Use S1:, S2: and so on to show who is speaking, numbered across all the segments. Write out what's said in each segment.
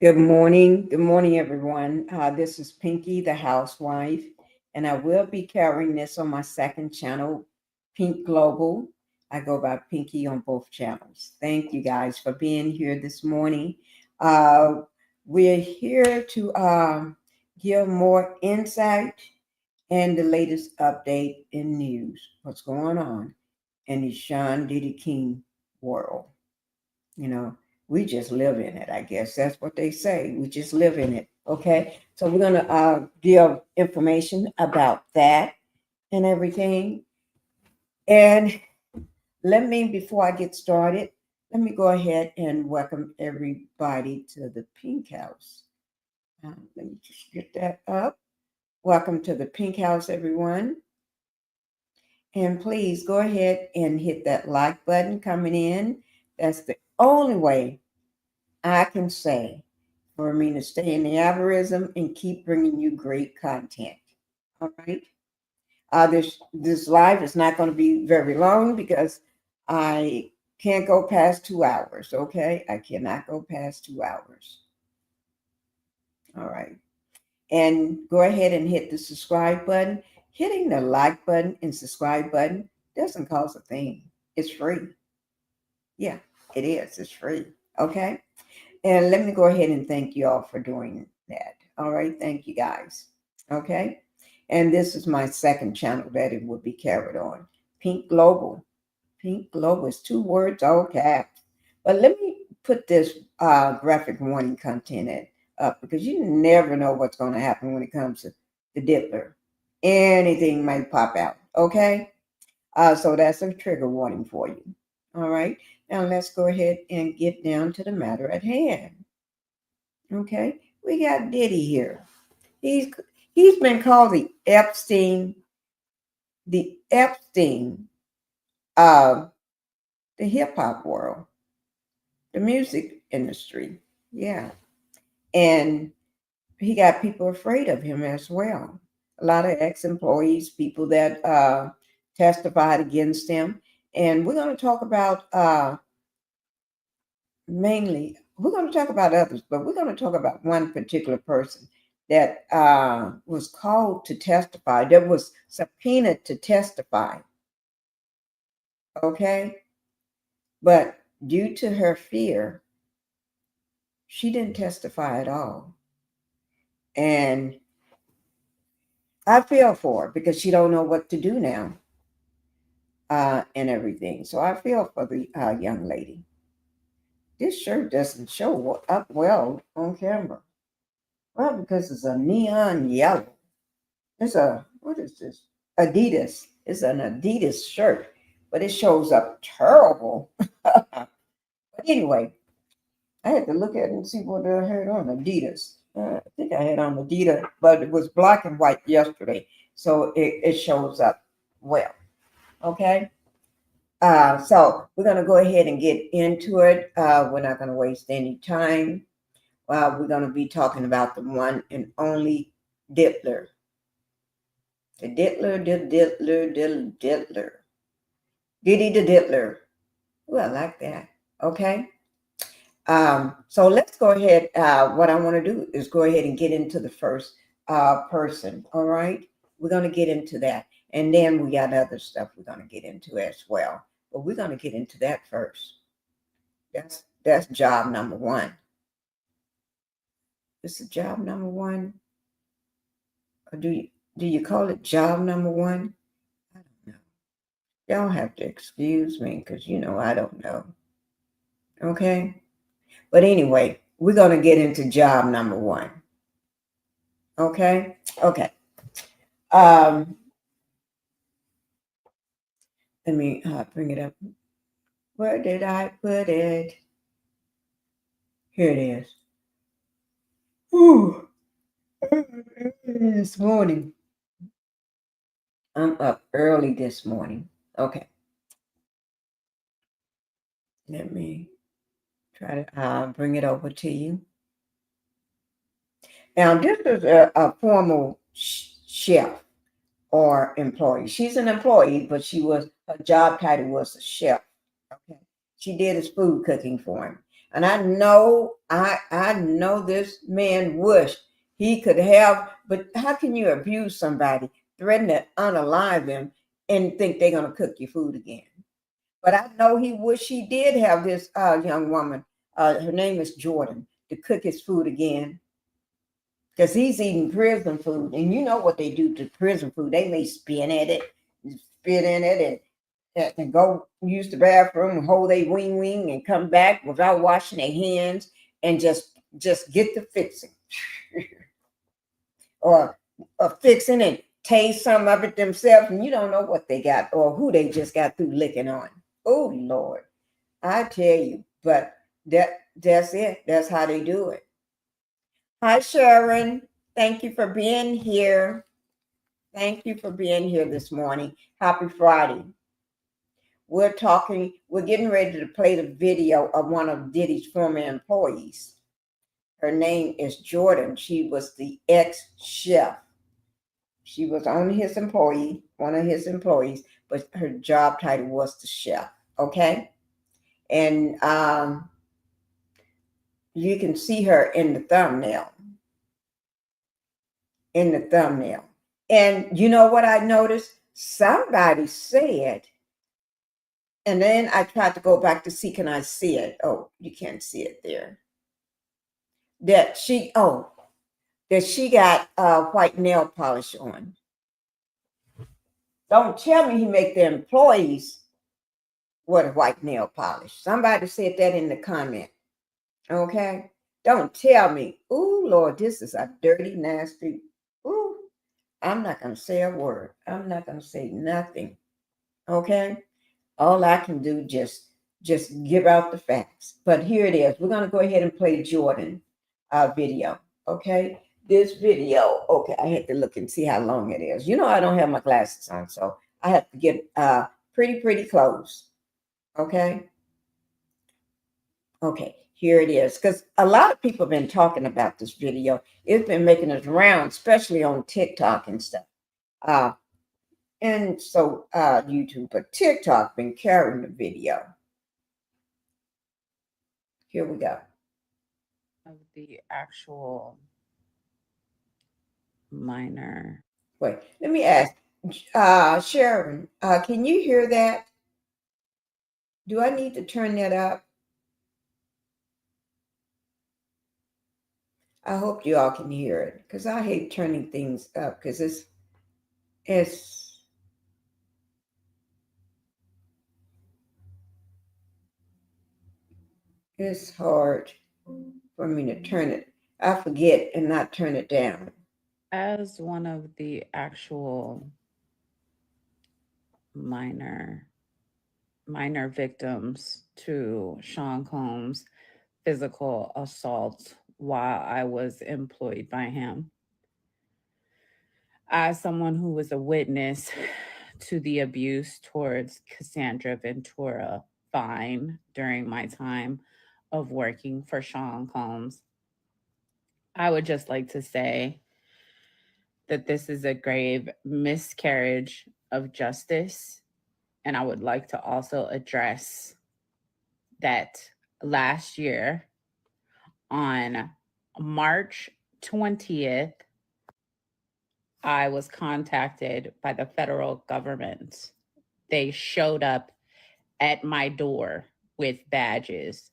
S1: Good morning. Good morning, everyone. This is Pinkie, the housewife, and I will be carrying this on my second channel, Pink Global. I go by Pinkie on both channels. Thank you guys for being here this morning. Uh, we're here to give more insight and the latest update in news. What's going on in the Sean Diddy King world? You know, we just live in it. I guess that's what they say. We just live in it. Okay. So we're going to give information about that and everything. And before I get started, let me go ahead and welcome everybody to the Pink House. Let me just get that up. Welcome to the Pink House, everyone. And please go ahead and hit that like button coming in. That's the only way I can say for me to stay in the algorithm and keep bringing you great content. All right. This live is not going to be very long because I can't go past 2 hours. Okay, I cannot go past 2 hours. All right, and go ahead and hit the subscribe button. Hitting the like button and subscribe button doesn't cost a thing. It's free. Yeah, it is. It's free. Okay. And let me go ahead and thank you all for doing that. All right. Thank you guys. Okay. And this is my second channel that it will be carried on. Pink Global. Pink Global is 2 words, all caps. But let me put this graphic warning content up because you never know what's going to happen when it comes to the Diddler. Anything might pop out. Okay. So that's a trigger warning for you. All right. Now let's go ahead and get down to the matter at hand. Okay. We got Diddy here. He's been called the Epstein of the hip hop world, the music industry. Yeah. And he got people afraid of him as well. A lot of ex-employees, people that testified against him. And we're going to talk about mainly, we're going to talk about others, but we're going to talk about one particular person that was called to testify, that was subpoenaed to testify. Okay. But due to her fear, she didn't testify at all. And I feel for her because she don't know what to do now and everything. So I feel for the young lady. This shirt doesn't show up well on camera. Well, because it's a neon yellow. What is this? Adidas. It's an Adidas shirt, but it shows up terrible. But anyway, I had to look at it and see what I had on Adidas. I think I had on Adidas, but it was black and white yesterday, so it shows up well. Okay. So we're going to go ahead and get into it. We're not going to waste any time. We're going to be talking about the one and only Diddler. The Diddler. Diddy the Diddler. Ooh, I like that. Okay. So let's go ahead. What I want to do is go ahead and get into the first person. All right. We're going to get into that. And then we got other stuff we're going to get into as well. But we're going to get into that first. That's job number one. Is it job number one? Or do you call it job number one? I don't know. Y'all have to excuse me because I don't know. Okay. But anyway, we're going to get into job number one. Okay. Okay. Let me bring it up. Where did I put it? Here it is. Ooh. This morning. I'm up early this morning. Okay. Let me try to bring it over to you. Now, this is a formal chef or employee. She's an employee, but her job title was a chef. Okay. She did his food cooking for him. And I know this man wished he could have, but how can you abuse somebody, threaten to unalive them, and think they're gonna cook your food again? But I know he wish he did have this young woman. Her name is Jordan, to cook his food again, because he's eating prison food, and you know what they do to prison food? They may spit at it, spit in it, and go use the bathroom, hold a wing, and come back without washing their hands, and just get the fixing, or fixing and taste some of it themselves, and you don't know what they got or who they just got through licking on. Oh Lord, I tell you, but that's it. That's how they do it. Hi, Sharon. Thank you for being here. Thank you for being here this morning. Happy Friday. We're getting ready to play the video of one of Diddy's former employees. Her name is Jordan. She was the ex-chef. She was one of his employees, but her job title was the chef. Okay? And you can see her in the thumbnail. And you know what I noticed? Somebody said, and then I tried to go back to see, can I see it? Oh, you can't see it there. That she got white nail polish on. Don't tell me he make the employees wear white nail polish. Somebody said that in the comment. Okay? Don't tell me. Ooh, Lord, this is a dirty, nasty. Ooh, I'm not going to say a word. I'm not going to say nothing. Okay? All I can do just give out the facts. But here it is. We're going to go ahead and play Jordan video. Okay? This video, okay, I had to look and see how long it is. You know, I don't have my glasses on, so I have to get pretty close. Okay? Okay, here it is. Because a lot of people have been talking about this video. It's been making its rounds, especially on TikTok and stuff. And so YouTube, but TikTok been carrying the video. Here we go.
S2: Of the actual minor.
S1: Wait, let me ask, Sharon, can you hear that? Do I need to turn that up? I hope you all can hear it, because I hate turning things up, because it's hard for me to turn it. I forget and not turn it down.
S2: As one of the actual minor victims to Sean Combs' physical assault while I was employed by him. As someone who was a witness to the abuse towards Cassandra Ventura Fine during my time of working for Sean Combs, I would just like to say that this is a grave miscarriage of justice. And I would like to also address that last year on March 20th, I was contacted by the federal government. They showed up at my door with badges.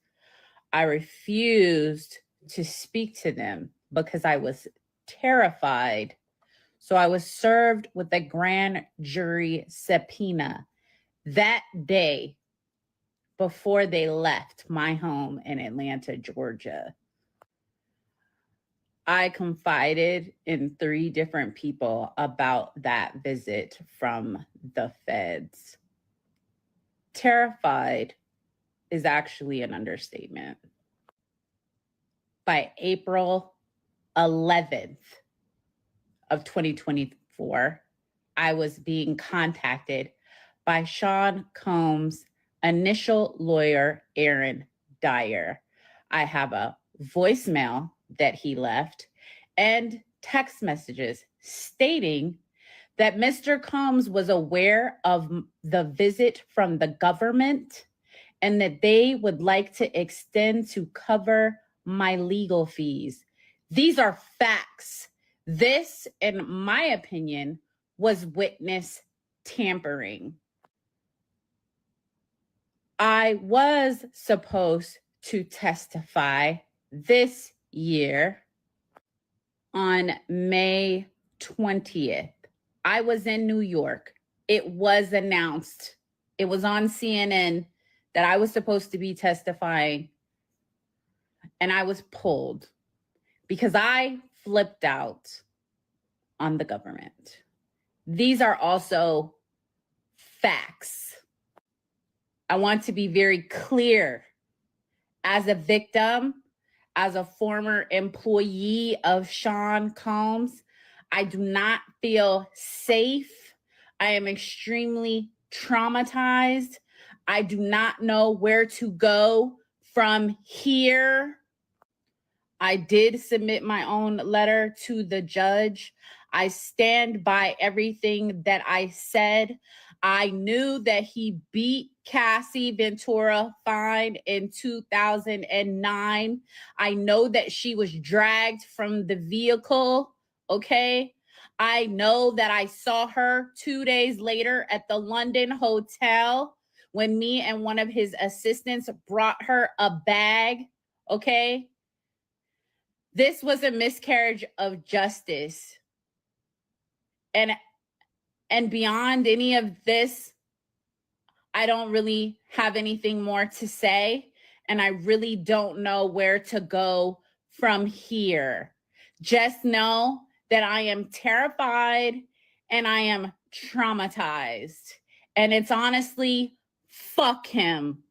S2: I refused to speak to them because I was terrified. So I was served with a grand jury subpoena that day before they left my home in Atlanta, Georgia. I confided in 3 different people about that visit from the feds. Terrified is actually an understatement. By April 11th of 2024, I was being contacted by Sean Combs' initial lawyer, Aaron Dyer. I have a voicemail that he left and text messages stating that Mr. Combs was aware of the visit from the government and that they would like to extend to cover my legal fees. These are facts. This, in my opinion, was witness tampering. I was supposed to testify this year on May 20th. I was in New York. It was announced. It was on CNN that I was supposed to be testifying, and I was pulled because I flipped out on the government. These are also facts. I want to be very clear. As a victim, as a former employee of Sean Combs, I do not feel safe. I am extremely traumatized. I do not know where to go from here. I did submit my own letter to the judge. I stand by everything that I said. I knew that he beat Cassie Ventura Fine in 2009. I know that she was dragged from the vehicle, okay? I know that I saw her 2 days later at the London hotel when me and one of his assistants brought her a bag, okay? This was a miscarriage of justice. And beyond any of this, I don't really have anything more to say, and I really don't know where to go from here. Just know that I am terrified and I am traumatized. And it's honestly, fuck him.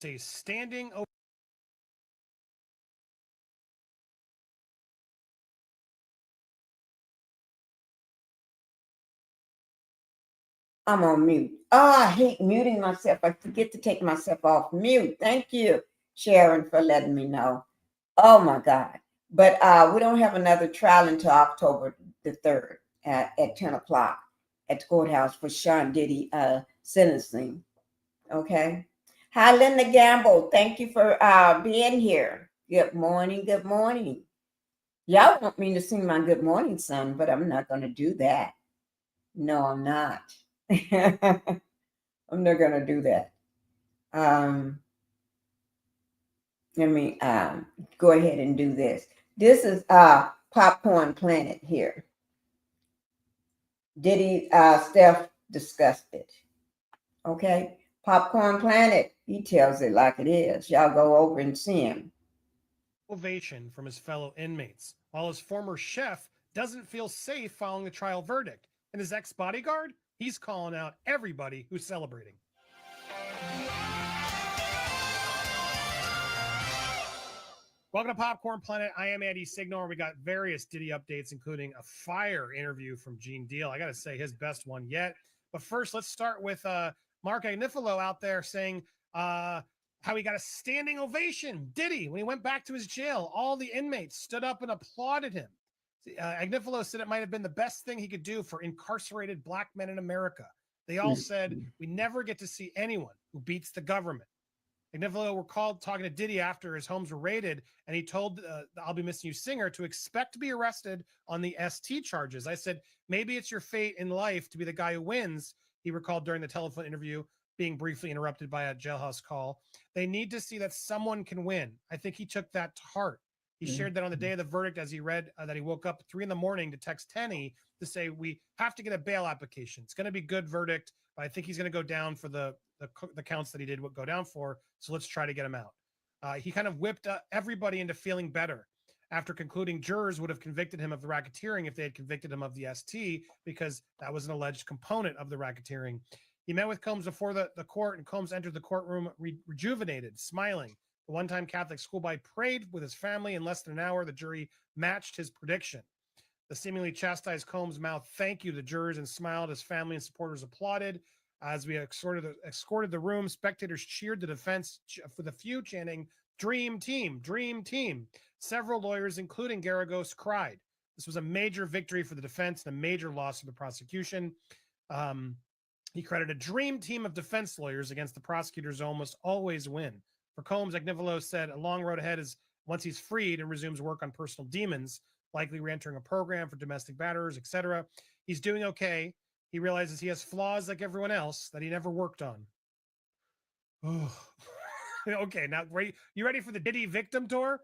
S3: a standing
S1: I'm on mute. Oh, I hate muting myself. I forget to take myself off mute. Thank you, Sharon, for letting me know. Oh my God. But we don't have another trial until October the 3rd at 10 o'clock at the courthouse for Sean Diddy sentencing. Okay. Hi, Linda Gamble. Thank you for being here. Good morning. Good morning. Y'all want me to sing my good morning song, but I'm not going to do that. No, I'm not. I'm not going to do that. Let me go ahead and do this. This is Popcorn Planet here. Diddy Steph discussed it. Okay. Popcorn Planet, he tells it like it is. Y'all go over and see him.
S3: ovation from his fellow inmates, while his former chef doesn't feel safe following the trial verdict. And his ex-bodyguard, he's calling out everybody who's celebrating. Welcome to Popcorn Planet. I am Andy Signor. We got various Diddy updates, including a fire interview from Gene Deal. I got to say, his best one yet. But first, let's start with Mark Agnifilo out there saying how he got a standing ovation. Diddy, when he went back to his jail, all the inmates stood up and applauded him. Agnifilo said it might have been the best thing he could do for incarcerated black men in America. They all said, we never get to see anyone who beats the government. Agnifilo were called talking to Diddy after his homes were raided, and he told the I'll Be Missing You singer to expect to be arrested on the ST charges. I said, maybe it's your fate in life to be the guy who wins, he recalled during the telephone interview, being briefly interrupted by a jailhouse call. They need to see that someone can win. I think he took that to heart. He shared that on the day of the verdict as he read that he woke up at 3 a.m. to text Tenny to say, we have to get a bail application. It's going to be good verdict, but I think he's going to go down for the counts that he did go down for. So let's try to get him out. He kind of whipped everybody into feeling better after concluding jurors would have convicted him of the racketeering if they had convicted him of the ST, because that was an alleged component of the racketeering. He met with Combs before the court, and Combs entered the courtroom rejuvenated, smiling. The one-time Catholic schoolboy prayed with his family. In less than an hour, the jury matched his prediction. The seemingly chastised Combs mouthed thank you to the jurors and smiled as family and supporters applauded. As we escorted the room, spectators cheered the defense for the few, chanting, "Dream team, dream team." Several lawyers, including Garagos, cried. This was a major victory for the defense and a major loss for the prosecution. He credited a dream team of defense lawyers against the prosecutors who almost always win. For Combs, Agnifilo said a long road ahead is once he's freed and resumes work on personal demons, likely re-entering a program for domestic batterers, etc. He's doing okay. He realizes he has flaws like everyone else that he never worked on. Okay, now you ready for the Diddy victim tour?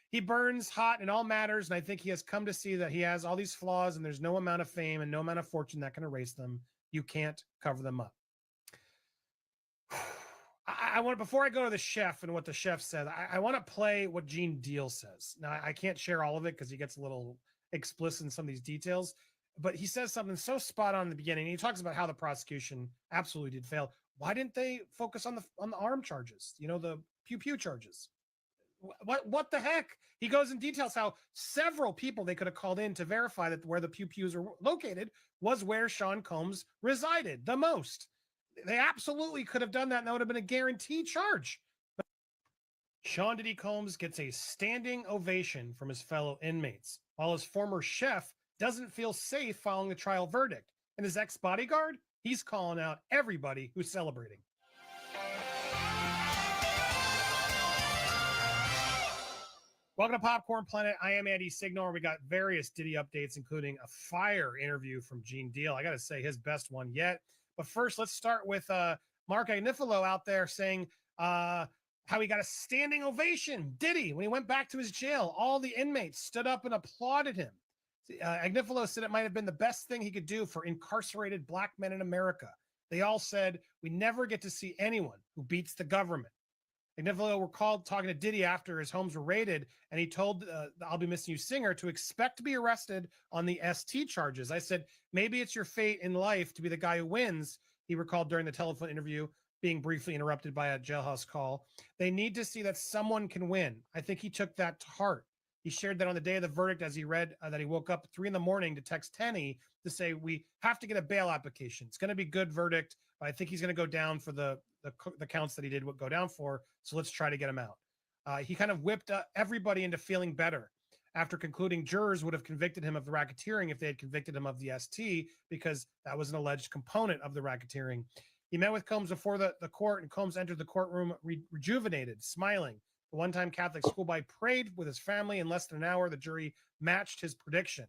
S3: He burns hot in all matters, and I think he has come to see that he has all these flaws, and there's no amount of fame and no amount of fortune that can erase them. You can't cover them up. I want, before I go to the chef and what the chef said, I want to play what Gene Deal says. Now, I can't share all of it because he gets a little explicit in some of these details, but he says something so spot on in the beginning. He talks about how the prosecution absolutely did fail. Why didn't they focus on the arm charges? You know, the pew pew charges. What the heck? He goes in details how several people they could have called in to verify that where the pew pews were located was where Sean Combs resided the most. They absolutely could have done that, and that would have been a guaranteed charge. But Sean Diddy Combs gets a standing ovation from his fellow inmates, while his former chef doesn't feel safe following the trial verdict. And his ex-bodyguard, he's calling out everybody who's celebrating. Welcome to Popcorn Planet. I am Andy Signor. We got various Diddy updates, including a fire interview from Gene Deal. I got to say, his best one yet. But first, let's start with Mark Agnifilo out there saying how he got a standing ovation. Diddy, when he went back to his jail, all the inmates stood up and applauded him. Agnifilo said it might have been the best thing he could do for incarcerated black men in America. They all said, we never get to see anyone who beats the government. Agnifilo were called talking to Diddy after his homes were raided, and he told the I'll Be Missing You singer to expect to be arrested on the ST charges. I said, maybe it's your fate in life to be the guy who wins, he recalled during the telephone interview, being briefly interrupted by a jailhouse call. They need to see that someone can win. I think he took that to heart. He shared that on the day of the verdict as he read that he woke up at 3 a.m. to text Tenny to say, we have to get a bail application. It's going to be good verdict, but I think he's going to go down for the counts that he did go down for. So let's try to get him out. He kind of whipped everybody into feeling better. After concluding, jurors would have convicted him of the racketeering if they had convicted him of the ST, because that was an alleged component of the racketeering. He met with Combs before the court, and Combs entered the courtroom rejuvenated, smiling. The one-time Catholic schoolboy prayed with his family. In less than an hour, the jury matched his prediction.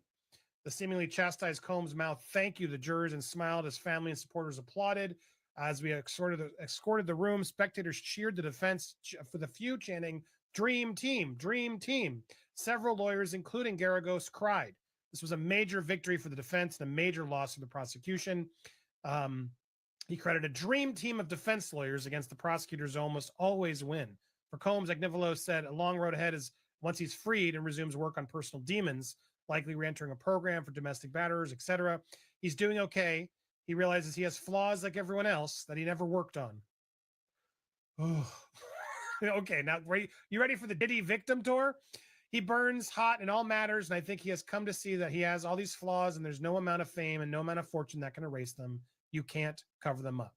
S3: The seemingly chastised Combs mouthed thank you to the jurors and smiled as family and supporters applauded. As we escorted the room, spectators cheered the defense for the few, chanting, "Dream team, dream team." Several lawyers, including Garagos, cried. This was a major victory for the defense and a major loss for the prosecution. He credited a dream team of defense lawyers against the prosecutors who almost always win. For Combs, Agnivolo said a long road ahead is once he's freed and resumes work on personal demons, likely re-entering a program for domestic batterers, etc. He's doing okay. He realizes he has flaws like everyone else that he never worked on. Okay, now you ready for the Diddy victim tour? He burns hot in all matters, and I think he has come to see that he has all these flaws, and there's no amount of fame and no amount of fortune that can erase them. You can't cover them up.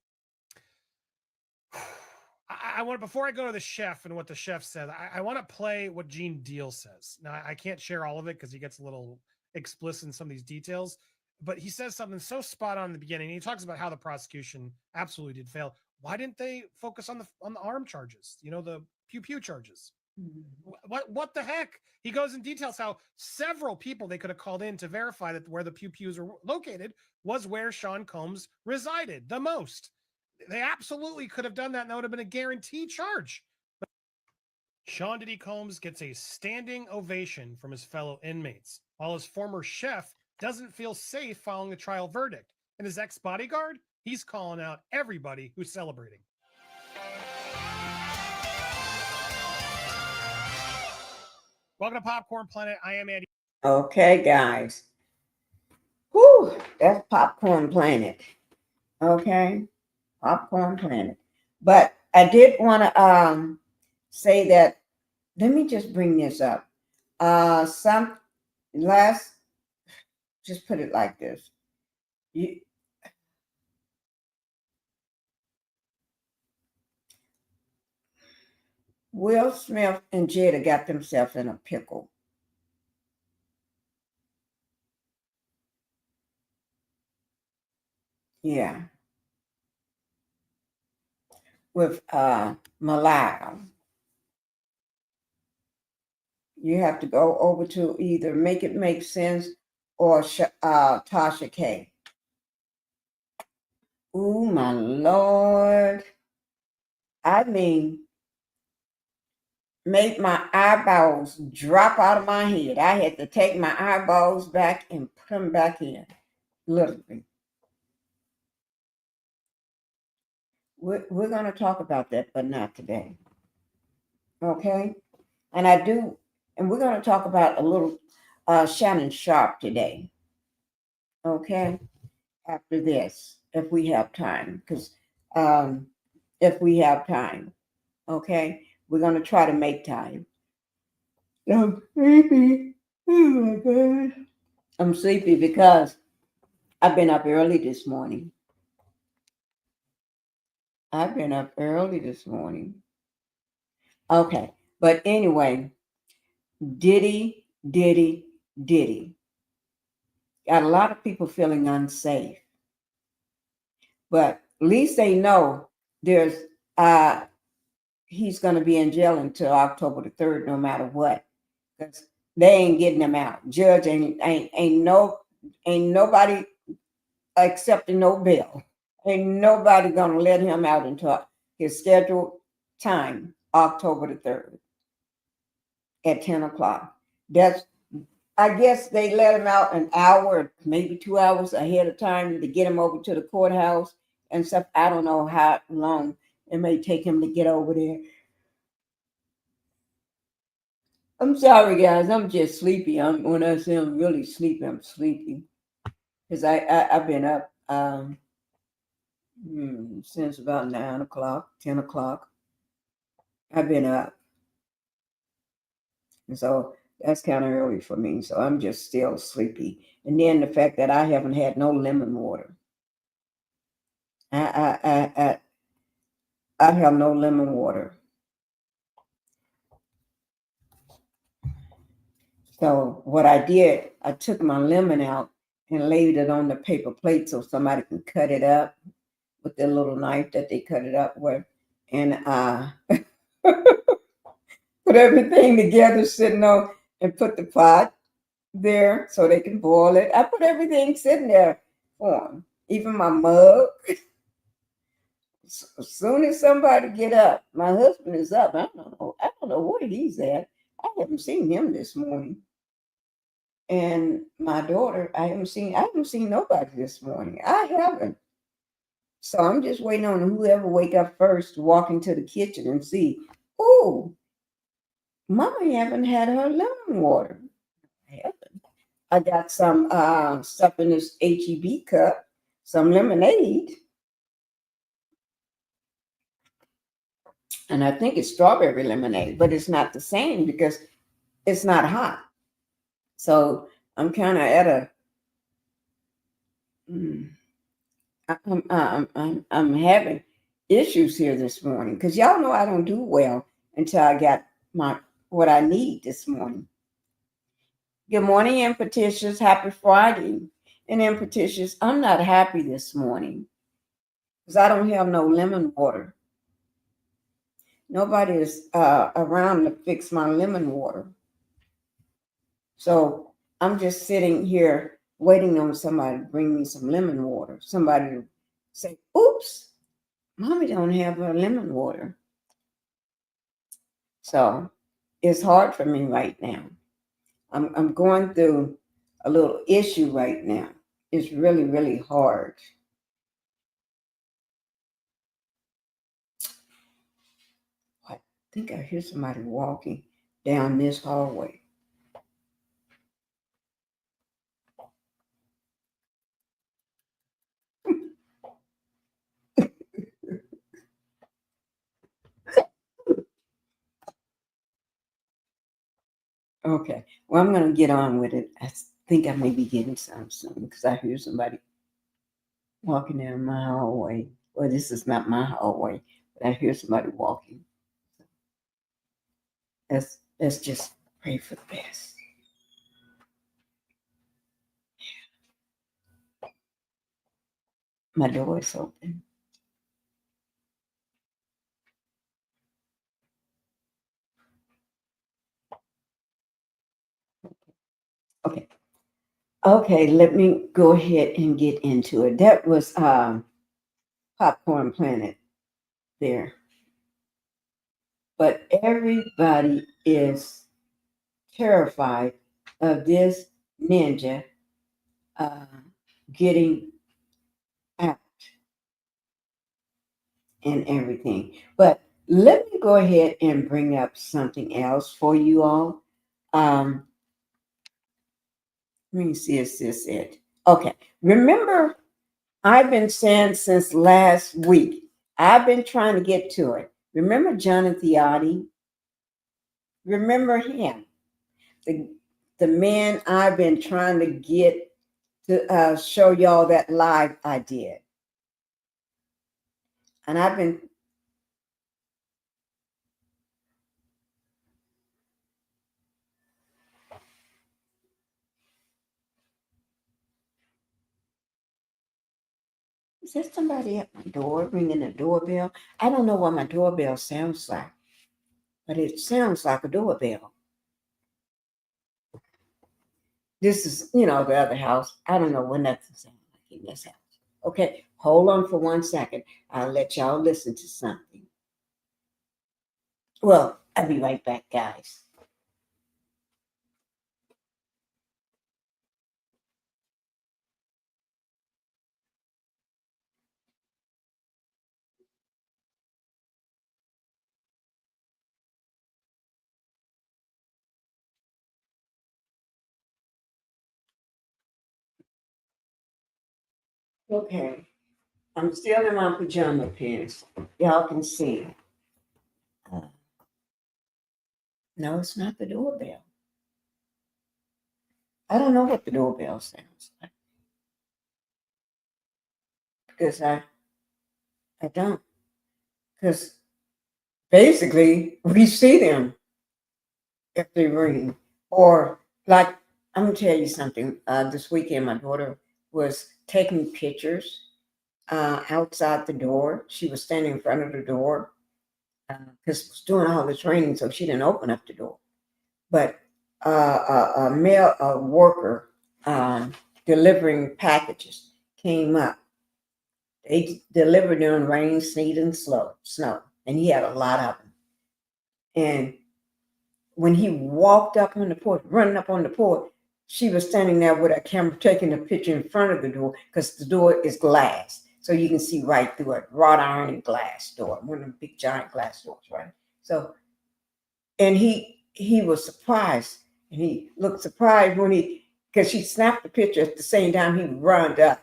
S3: I want, before I go to the chef and what the chef said, I want to play what Gene Deal says. Now, I can't share all of it because he gets a little explicit in some of these details, but he says something so spot on in the beginning. He talks about how the prosecution absolutely did fail. Why didn't they focus on the arm charges? You know, the pew charges. What the heck? He goes in details how several people they could have called in to verify that where the pews were located was where Sean Combs resided the most. They absolutely could have done that, and that would have been a guaranteed charge. But Sean Diddy Combs gets a standing ovation from his fellow inmates, while his former chef doesn't feel safe following the trial verdict. And his ex-bodyguard, he's calling out everybody who's celebrating. Welcome to Popcorn Planet. I am Andy.
S1: Okay, guys. Whew, that's Popcorn Planet. Okay, Popcorn Planet. But I did want to say that. Let me just bring this up. Just put it like this. Will Smith and Jada got themselves in a pickle. Yeah. With Malaya. You have to go over to either Make It Make Sense or Tasha K. Ooh, my Lord. I mean, made my eyeballs drop out of my head. I had to take my eyeballs back and put them back in, literally. We're going to talk about that, but not today. Okay? And we're going to talk about a little Shannon Sharp today. Okay? After this, if we have time. Because if we have time. Okay? We're going to try to make time. I'm sleepy. Oh my God. I'm sleepy because I've been up early this morning. Okay. But anyway, Diddy. Got a lot of people feeling unsafe. But at least they know he's going to be in jail until October the 3rd, no matter what. Because they ain't getting him out. Judge ain't nobody accepting no bail. Ain't nobody going to let him out until his scheduled time, October the 3rd at 10 o'clock. I guess they let him out an hour, maybe 2 hours ahead of time to get him over to the courthouse and stuff. I don't know how long it may take him to get over there. I'm sorry, guys. I'm just sleepy. When I say I'm really sleepy, I'm sleepy. Because I've been up. Since about 9 o'clock, 10 o'clock. I've been up. And so that's kind of early for me. So I'm just still sleepy. And then the fact that I haven't had no lemon water. I have no lemon water. So what I did, I took my lemon out and laid it on the paper plate so somebody can cut it up with their little knife that they cut it up with. And put everything together, sitting on, and put the pot there so they can boil it. I put everything sitting there for them, even my mug. As soon as somebody get up, my husband is up. I don't know. I don't know where he's at. I haven't seen him this morning. And my daughter, I haven't seen nobody this morning. I haven't. So I'm just waiting on whoever wake up first to walk into the kitchen and see, oh, Mama haven't had her lemon water. I haven't. I got some stuff in this HEB cup, some lemonade, and I think it's strawberry lemonade, but it's not the same because it's not hot. So I'm kind of at a, mm, I'm having issues here this morning because y'all know I don't do well until I got my what I need this morning. Good morning, Impetitious. Happy Friday. And Impetitious, I'm not happy this morning because I don't have no lemon water. Nobody is around to fix my lemon water. So I'm just sitting here waiting on somebody to bring me some lemon water. Somebody to say, oops, Mommy don't have her lemon water. So it's hard for me right now. I'm going through a little issue right now. It's really, really hard. I think I hear somebody walking down this hallway. Okay. Well, I'm going to get on with it. I think I may be getting some soon because I hear somebody walking down my hallway. Well, this is not my hallway, but I hear somebody walking. Let's just pray for the best. My door is open. Okay. Okay, let me go ahead and get into it. That was Popcorn Planet there. But everybody is terrified of this ninja uh, getting out and everything. But let me go ahead and bring up something else for you all. Let me see, is this it? Okay. Remember, I've been saying since last week, I've been trying to get to it. Remember Jonathan Oddi? Remember him? The, the man I've been trying to get to show y'all that live I did. And I've been, is there somebody at my door ringing the doorbell? I don't know what my doorbell sounds like, but it sounds like a doorbell. This is, the other house. I don't know what nothing sounds like in this house. Okay, hold on for 1 second. I'll let y'all listen to something. Well, I'll be right back, guys. Okay. I'm still in my pajama pants. Y'all can see. No, it's not the doorbell. I don't know what the doorbell sounds like because I don't. Because basically we see them if they ring. Or like I'm gonna tell you something. This weekend my daughter was taking pictures outside the door. She was standing in front of the door because it was doing all this raining, so she didn't open up the door. But a male worker delivering packages came up. They delivered during rain, sleet, and snow, and he had a lot of them. And when he walked up on the porch, running up on the porch, she was standing there with a camera taking a picture in front of the door because the door is glass. So you can see right through it, wrought iron and glass door, one of the big giant glass doors, right? So, and he was surprised, and he looked surprised because she snapped the picture at the same time he ran up.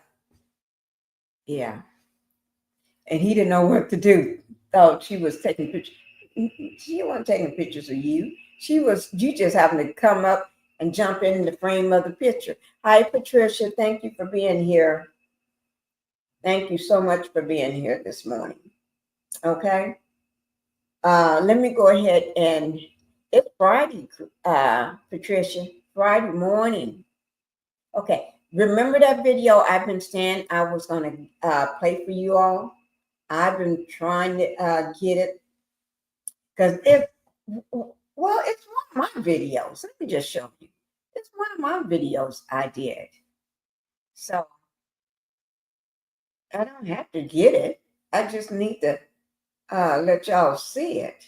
S1: Yeah. And he didn't know what to do. Thought she was taking pictures. She wasn't taking pictures of you. You just happened to come up and jump in the frame of the picture. Hi, Patricia. Thank you for being here. Thank you so much for being here this morning. Okay. Let me go ahead and it's Friday, Patricia. Friday morning. Okay. Remember that video I've been saying I was going to play for you all? I've been trying to get it because it's one of my videos. Let me just show you. It's one of my videos I did. So I don't have to get it. I just need to let y'all see it.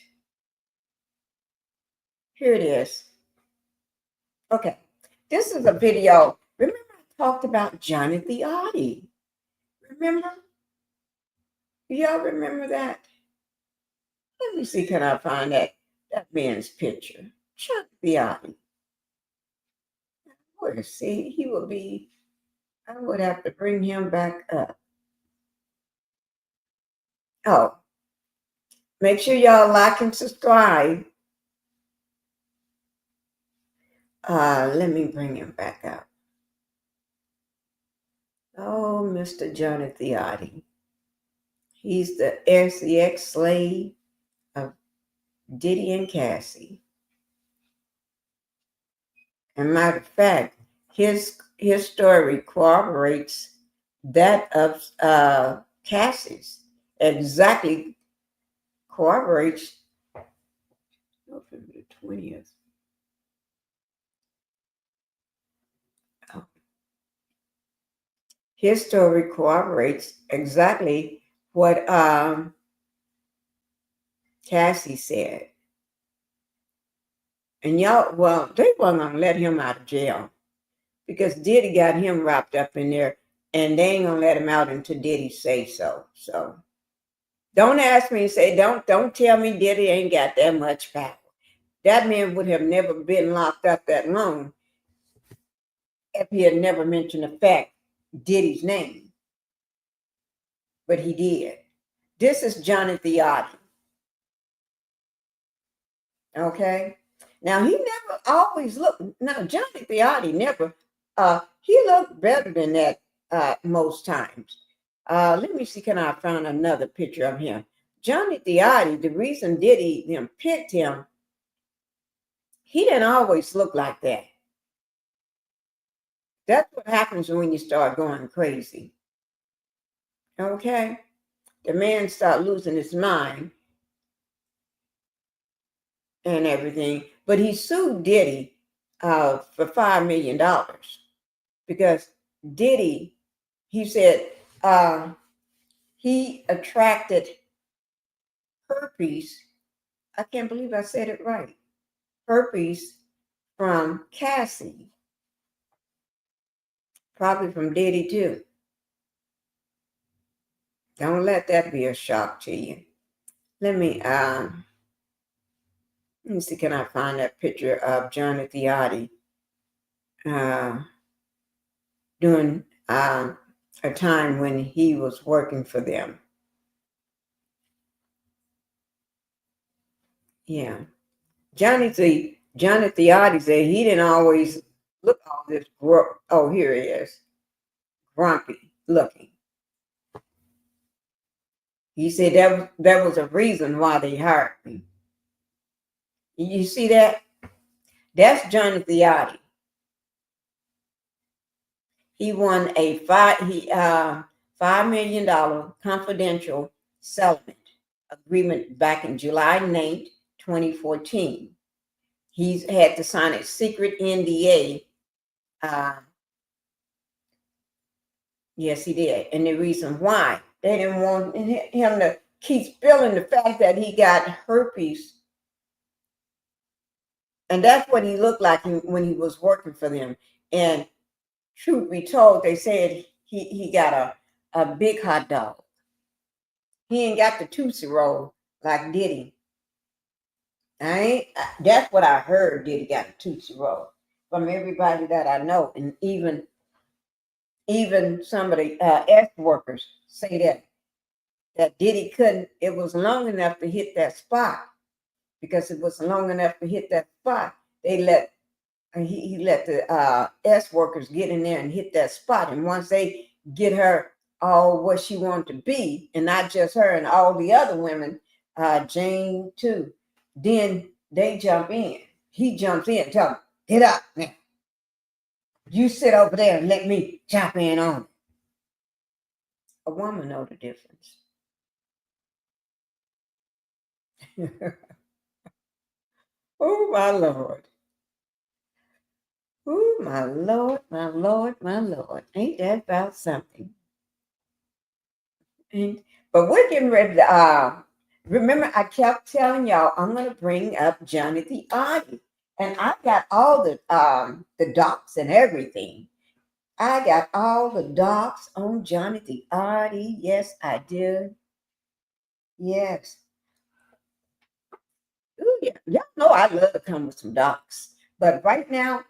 S1: Here it is. Okay. This is a video. Remember I talked about Johnny the Oddi? Remember? Do y'all remember that? Let me see, can I find that man's picture? Chuck the Oddi. Where see, he would be, I would have to bring him back up. Oh, make sure y'all like and subscribe. Let me bring him back up. Oh, Mr. Jonathan Oddi. He's the SEX slave of Diddy and Cassie. And matter of fact, his story corroborates that of Cassie's. Exactly corroborates November the 20th. Oh. His story corroborates exactly what Cassie said. And y'all, well, they weren't gonna let him out of jail because Diddy got him wrapped up in there, and they ain't gonna let him out until Diddy say so. So don't ask me and say, don't tell me Diddy ain't got that much power. That man would have never been locked up that long if he had never mentioned the fact Diddy's name. But he did. This is Johnny the Oddi. Okay. Now he never always looked. Now Johnny the Oddi never. He looked better than that most times. Let me see. Can I find another picture of him? Johnny the Oddi. The reason Diddy picked him, he didn't always look like that. That's what happens when you start going crazy. Okay, the man started losing his mind and everything, but he sued Diddy for $5 million because Diddy, he said, he attracted herpes. I can't believe I said it right. Herpes from Cassie, probably from Diddy too. Don't let that be a shock to you. Let me see, can I find that picture of Johnny Oddi doing a time when he was working for them. Yeah. Johnny Theotti said he didn't always look all this. Oh, here he is. Grumpy looking. He said that was a reason why they hired me. You see that? That's Johnny Theotti. He won a $5 million confidential settlement agreement back in July 9th, 2014. He's had to sign a secret NDA. Yes, he did. And the reason why they didn't want him to keep spilling the fact that he got herpes. And that's what he looked like when he was working for them. And truth be told, they said he got a big hot dog. He ain't got the Tootsie Roll like Diddy. That's what I heard. Diddy got a Tootsie Roll from everybody that I know. And even some of the ex-workers say that Diddy couldn't, it was long enough to hit that spot. Because it was long enough to hit that spot, he let the ex-workers get in there and hit that spot. And once they get her all what she wanted to be, and not just her and all the other women, Jane too, then they jump in. He jumps in, tell them, get up now. You sit over there and let me jump in on it. A woman know the difference. Oh, my Lord. Oh, my Lord, my Lord, my Lord. Ain't that about something? But we're getting ready to, remember, I kept telling y'all I'm going to bring up Johnny Theotti. And I got all the docs and everything. I got all the docs on Johnny Theotti. Yes, I did. Yes. Ooh, yeah. Y'all know I love to come with some docs. But right now,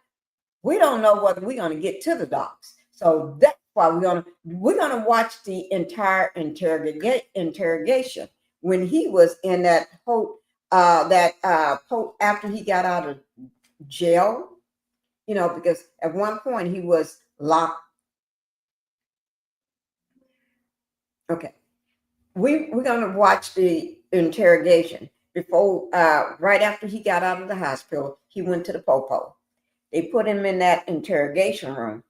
S1: we don't know whether we're going to get to the docs. So that's why we're gonna watch the entire interrogation when he was in that after he got out of jail, because at one point he was locked. Okay, we're gonna watch the interrogation before right after he got out of the hospital. He went to the popo. They put him in that interrogation room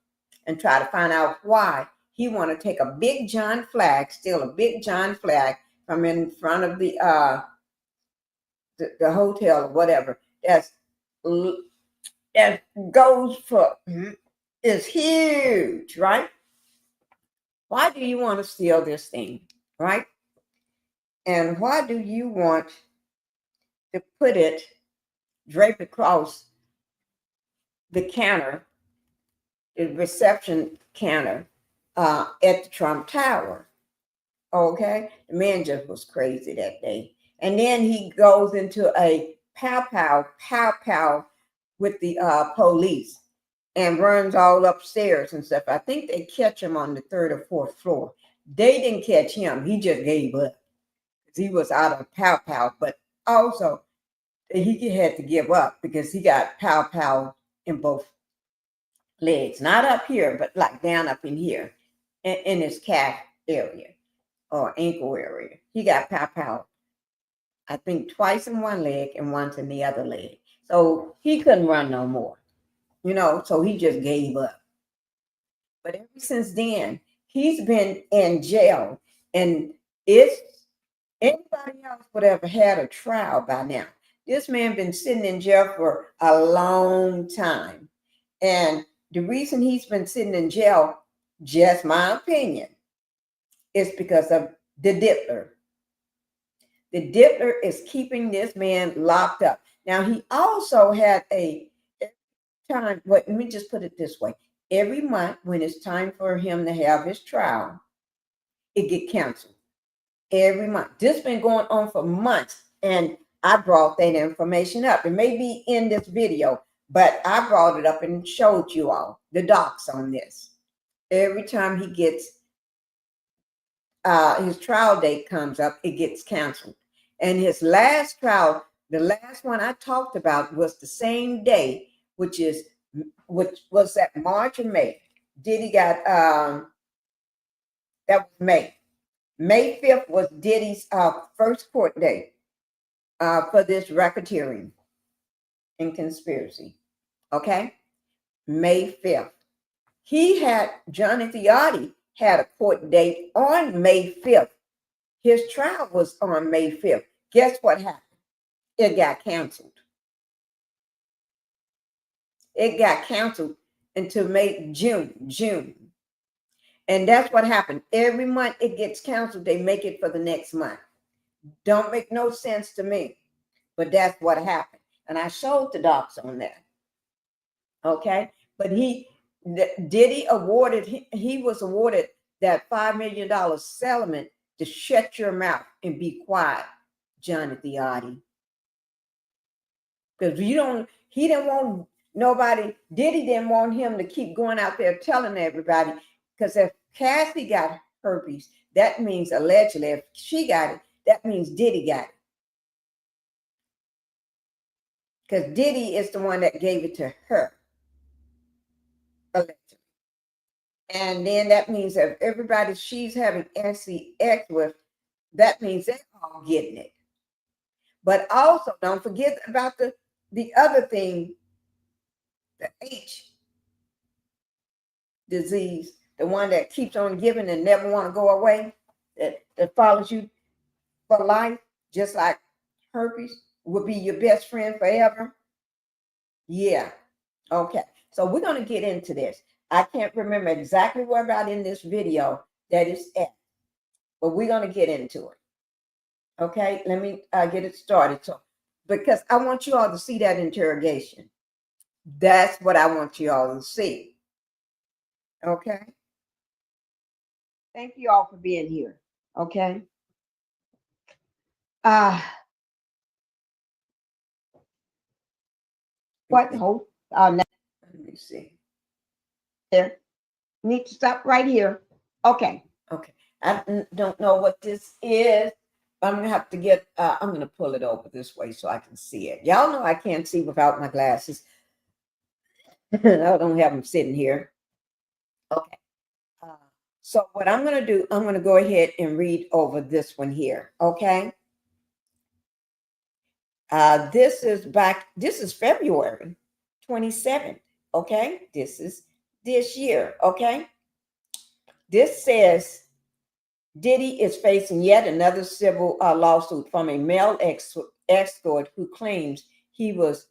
S1: and try to find out why he want to take a big John flag, steal a big John flag from in front of the hotel or whatever. That goes for is huge, right? Why do you want to steal this thing, right? And why do you want to put it draped across the counter, the reception counter at the Trump Tower? Okay, the man just was crazy that day. And then he goes into a pow with the police and runs all upstairs and stuff. I think they catch him on the 3rd or 4th floor. They didn't catch him. He just gave up because he was out of pow. But also, he had to give up because he got pow in both legs. Not up here, but like down up in here in his calf area or ankle area. He got pow, I think twice in one leg and once in the other leg. So he couldn't run no more, so he just gave up. But ever since then, he's been in jail. And if anybody else would have had a trial by now, this man been sitting in jail for a long time. And the reason he's been sitting in jail, just my opinion, is because of the Diddler. The Diddler is keeping this man locked up. Now, he also had a time, let me just put it this way. Every month when it's time for him to have his trial, it get canceled. Every month. This has been going on for months. And I brought that information up. It may be in this video, but I brought it up and showed you all the docs on this. Every time he gets his trial date comes up, it gets canceled. And his last trial, the last one I talked about, was the same day, which was that March and May. Diddy got that was May. May 5th was Diddy's first court date for this racketeering and conspiracy. Okay, May 5th. Jonathan Oddi had a court date on May 5th. His trial was on May 5th. Guess what happened? It got canceled. It got canceled until June. And that's what happened. Every month it gets canceled. They make it for the next month. Don't make no sense to me, but that's what happened. And I showed the docs on that. Okay. But Diddy he was awarded that $5 million settlement to shut your mouth and be quiet, Jonathan Oddi. Because he didn't want nobody, Diddy didn't want him to keep going out there telling everybody. Because if Cassie got herpes, that means allegedly, if she got it, that means Diddy got it. Because Diddy is the one that gave it to her. Allegedly. And then that means that everybody she's having sex with, that means they're all getting it. But also, don't forget about the other thing, the H disease, the one that keeps on giving and never want to go away, that follows you for life, just like herpes will be your best friend forever. Yeah. Okay. So we're going to get into this. I can't remember exactly where about in this video that is at, but we're going to get into it. Okay. Let me get it started. So, because I want you all to see that interrogation. That's what I want you all to see. Okay. Thank you all for being here. Okay. What the whole now, let me see. There. Need to stop right here. Okay. Okay. I don't know what this is. I'm gonna have to get I'm gonna pull it over this way so I can see it. Y'all know I can't see without my glasses. I don't have them sitting here. Okay. So what I'm going to do, I'm going to go ahead and read over this one here. Okay. This is February 27th. Okay. This is this year. Okay. This says Diddy is facing yet another civil lawsuit from a male escort who claims he was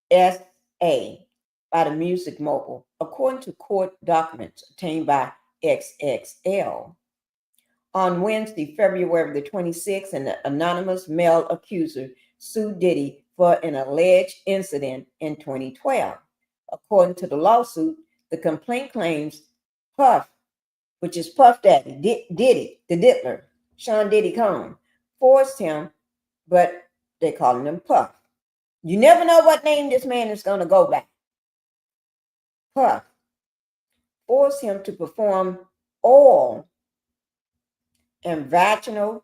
S1: S.A. by the music mogul, according to court documents obtained by XXL. On Wednesday, February the 26th, an anonymous male accuser sued Diddy for an alleged incident in 2012. According to the lawsuit, the complaint claims Puff, which is Puff Daddy, Diddy, the Diddler, Sean Diddy Combs, forced him, but they calling him Puff. You never know what name this man is going to go by. Puff forced him to perform oral and vaginal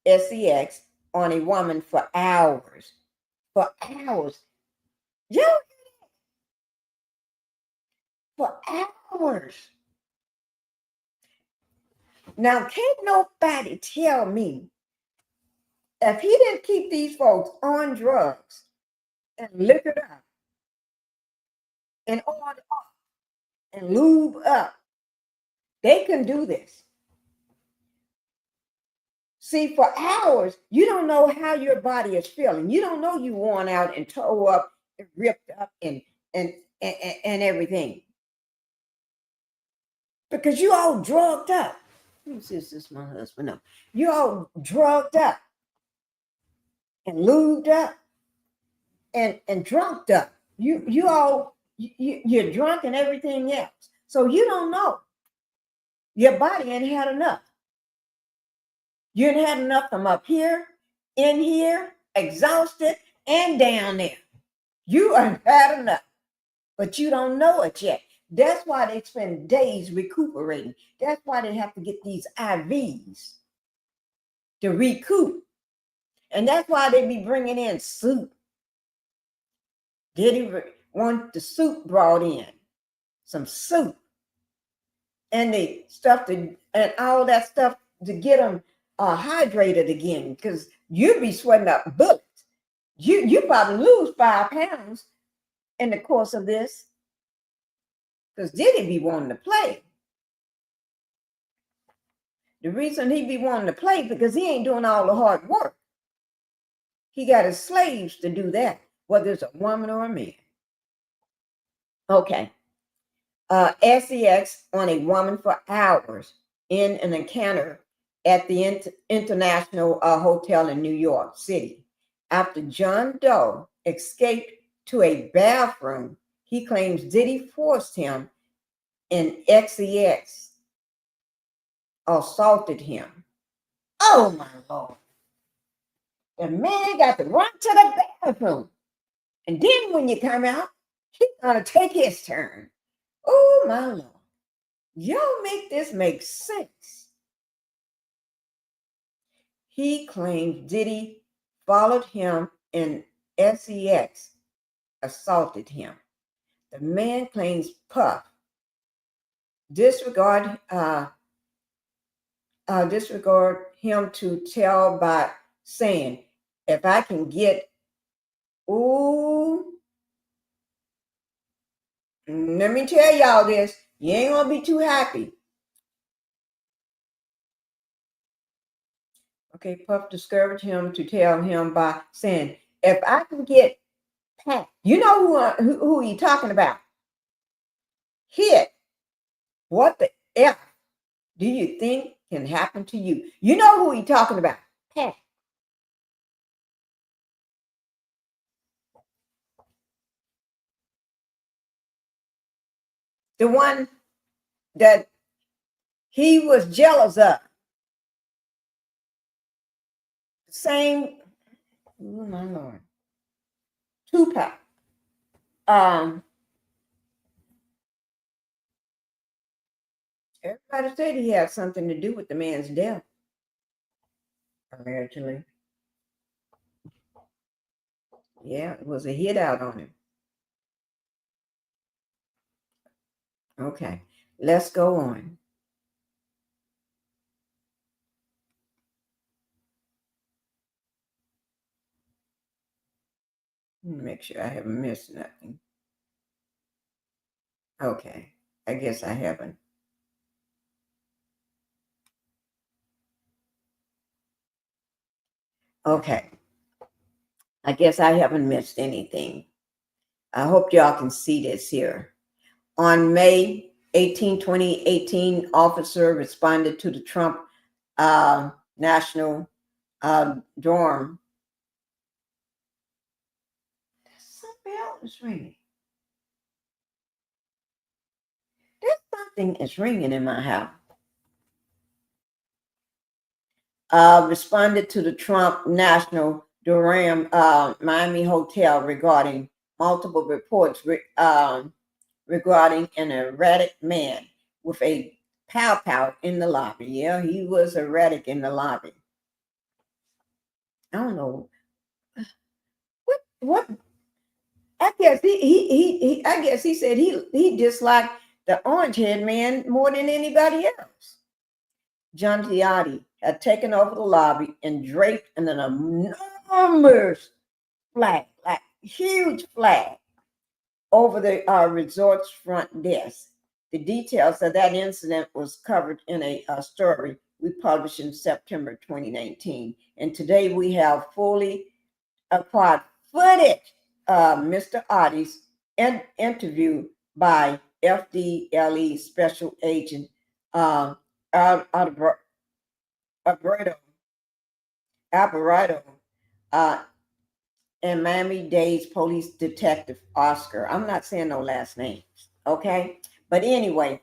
S1: sex on a woman for hours. For hours. You for hours. Now, can't nobody tell me if he didn't keep these folks on drugs and liquored up and oiled up and lube up, they can do this. See, for hours, you don't know how your body is feeling. You don't know you worn out and tore up and ripped up and everything. Because you all drugged up. Let me see if this is my husband. No. You all drugged up and lubed up and drunked up. You're drunk and everything else. So you don't know. Your body ain't had enough. You ain't had enough from up here, in here, exhausted, and down there. You ain't had enough, but you don't know it yet. That's why they spend days recuperating. That's why they have to get these IVs to recoup. And that's why they be bringing in soup. Diddy want the soup brought in, some soup, and the stuff to, and all that stuff to get them hydrated again. Because you be sweating up bullets. You probably lose 5 pounds in the course of this. Because Diddy be wanting to play. The reason he be wanting to play because he ain't doing all the hard work. He got his slaves to do that, whether it's a woman or a man. Okay. SEX on a woman for hours in an encounter at the International Hotel in New York City. After John Doe escaped to a bathroom, he claims Diddy forced him and SEX assaulted him. Oh my Lord. The man got to run to the bathroom. And then when you come out, he's going to take his turn. Oh my Lord. Y'all make this make sense. He claims Diddy followed him and SEX assaulted him. The man claims Puff disregard him to tell by saying, if I can get, ooh, let me tell y'all this, you ain't gonna be too happy. Okay, Puff discouraged him to tell him by saying, if I can get Pat, you know who he talking about? Hit. What the F do you think can happen to you? You know who he talking about? Pat. The one that he was jealous of. Same, oh my Lord. Tupac. Everybody said he had something to do with the man's death. Allegedly. Yeah, it was a hit out on him. Okay, let's go on. Make sure I haven't missed nothing. Okay, I guess I haven't. Okay, I guess I haven't missed anything. I hope y'all can see this here. On May 18, 2018, officer responded to the Trump national dorm. Some bell is ringing. There's something is ringing in my house. Responded to the Trump National Durham Miami Hotel regarding multiple reports regarding an erratic man with a pow in the lobby. Yeah, he was erratic in the lobby. I don't know what. I guess he said he disliked the orange head man more than anybody else. John Oddi had taken over the lobby and draped an enormous flag, like huge flag, over the resort's front desk. The details of that incident was covered in a story we published in September 2019. And today we have fully acquired footage of Mr. Oddi's interview by FDLE Special Agent Alberto and Miami-Dade's police detective Oscar. I'm not saying no last names, okay? But anyway,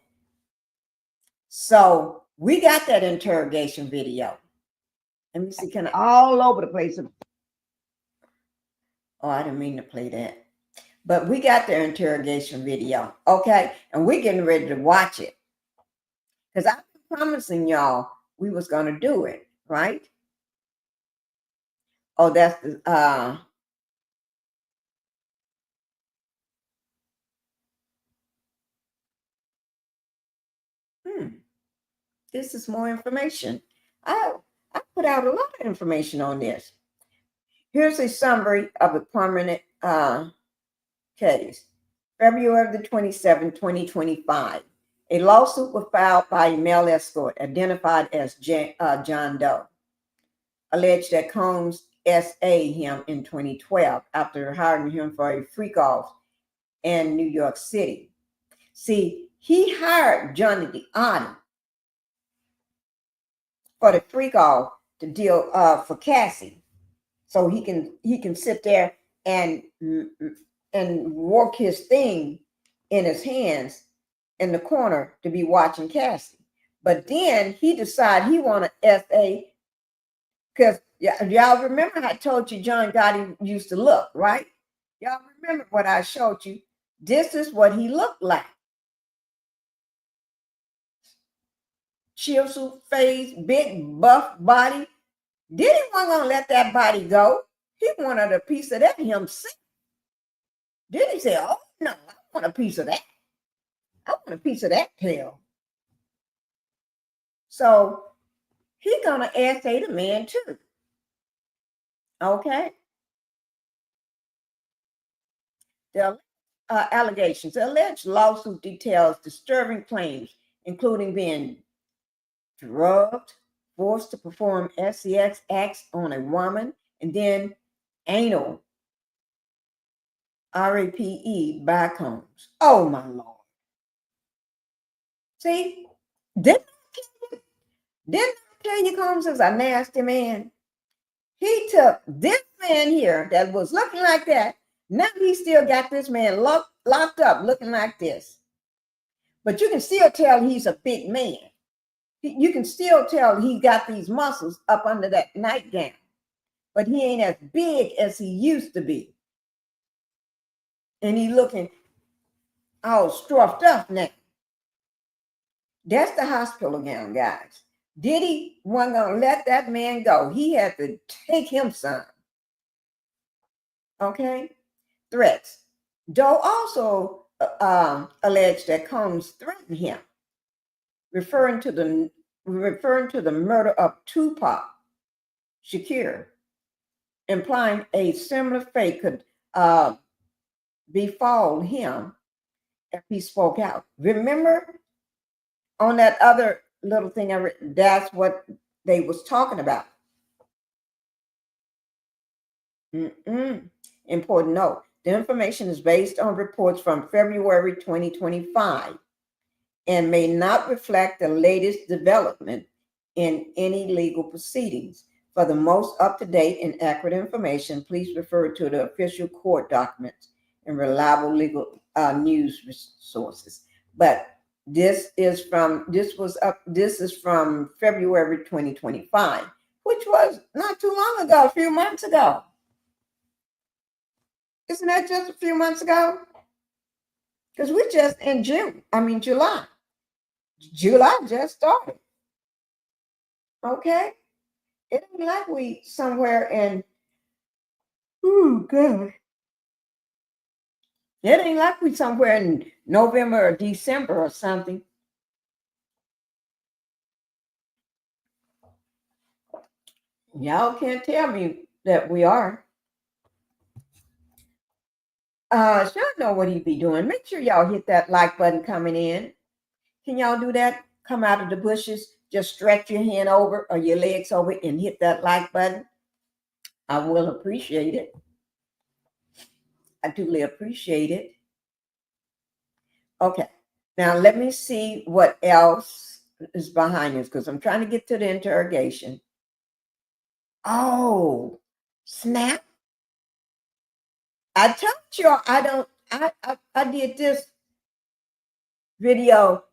S1: so we got that interrogation video. Let me see, kind of all over the place. Oh, I didn't mean to play that. But we got their interrogation video, okay? And we're getting ready to watch it. Because I've been promising y'all we was going to do it, right? Oh, that's the, this is more information. I put out a lot of information on this. Here's a summary of the permanent case. February the 27th, 2025. A lawsuit was filed by a male escort identified as John Doe, alleged that Combs S.A. him in 2012 after hiring him for a freak off in New York City. See, he hired Johnny Oddi for the freak off to deal for Cassie, so he can sit there and work his thing in his hands in the corner to be watching Cassie. But then he decided he wanted SA because y'all remember I told you John Gotti used to look, right? Y'all remember what I showed you? This is what he looked like. Chisel face, big buff body. Diddy wasn't gonna let that body go. He wanted a piece of that himself. Diddy said, "Oh no, I want a piece of that. I want a piece of that tail." So he's gonna essay the man too. Okay. The allegations. The alleged lawsuit details disturbing claims, including being drugged, forced to perform sex acts on a woman, and then anal rape by Combs. Oh my Lord. See, didn't I tell you Combs is a nasty man? He took this man here that was looking like that. Now he still got this man locked up looking like this. But you can still tell he's a big man. You can still tell he got these muscles up under that nightgown. But he ain't as big as he used to be. And he looking all stuffed up now. That's the hospital gown, guys. Diddy wasn't going to let that man go. He had to take him some. Okay? Threats. Doe also alleged that Combs threatened him, referring to the murder of Tupac Shakur, implying a similar fate could befall him if he spoke out. Remember on that other little thing I read, that's what they was talking about. Important note. The information is based on reports from February 2025 and may not reflect the latest development in any legal proceedings. For the most up-to-date and accurate information, please refer to the official court documents and reliable legal news sources. But this is from February 2025, which was not too long ago, a few months ago. Isn't that just a few months ago? Because we're just in July. July just started. Okay? It ain't like we somewhere in, God. It ain't like we somewhere in November or December or something. Y'all can't tell me that we are. Y'all know what he be doing. Make sure y'all hit that like button coming in. Can y'all do that? Come out of the bushes, just stretch your hand over or your legs over and hit that like button. I will appreciate it. I duly appreciate it. Okay, now let me see what else is behind this because I'm trying to get to the interrogation. Oh, snap. I told you I did this video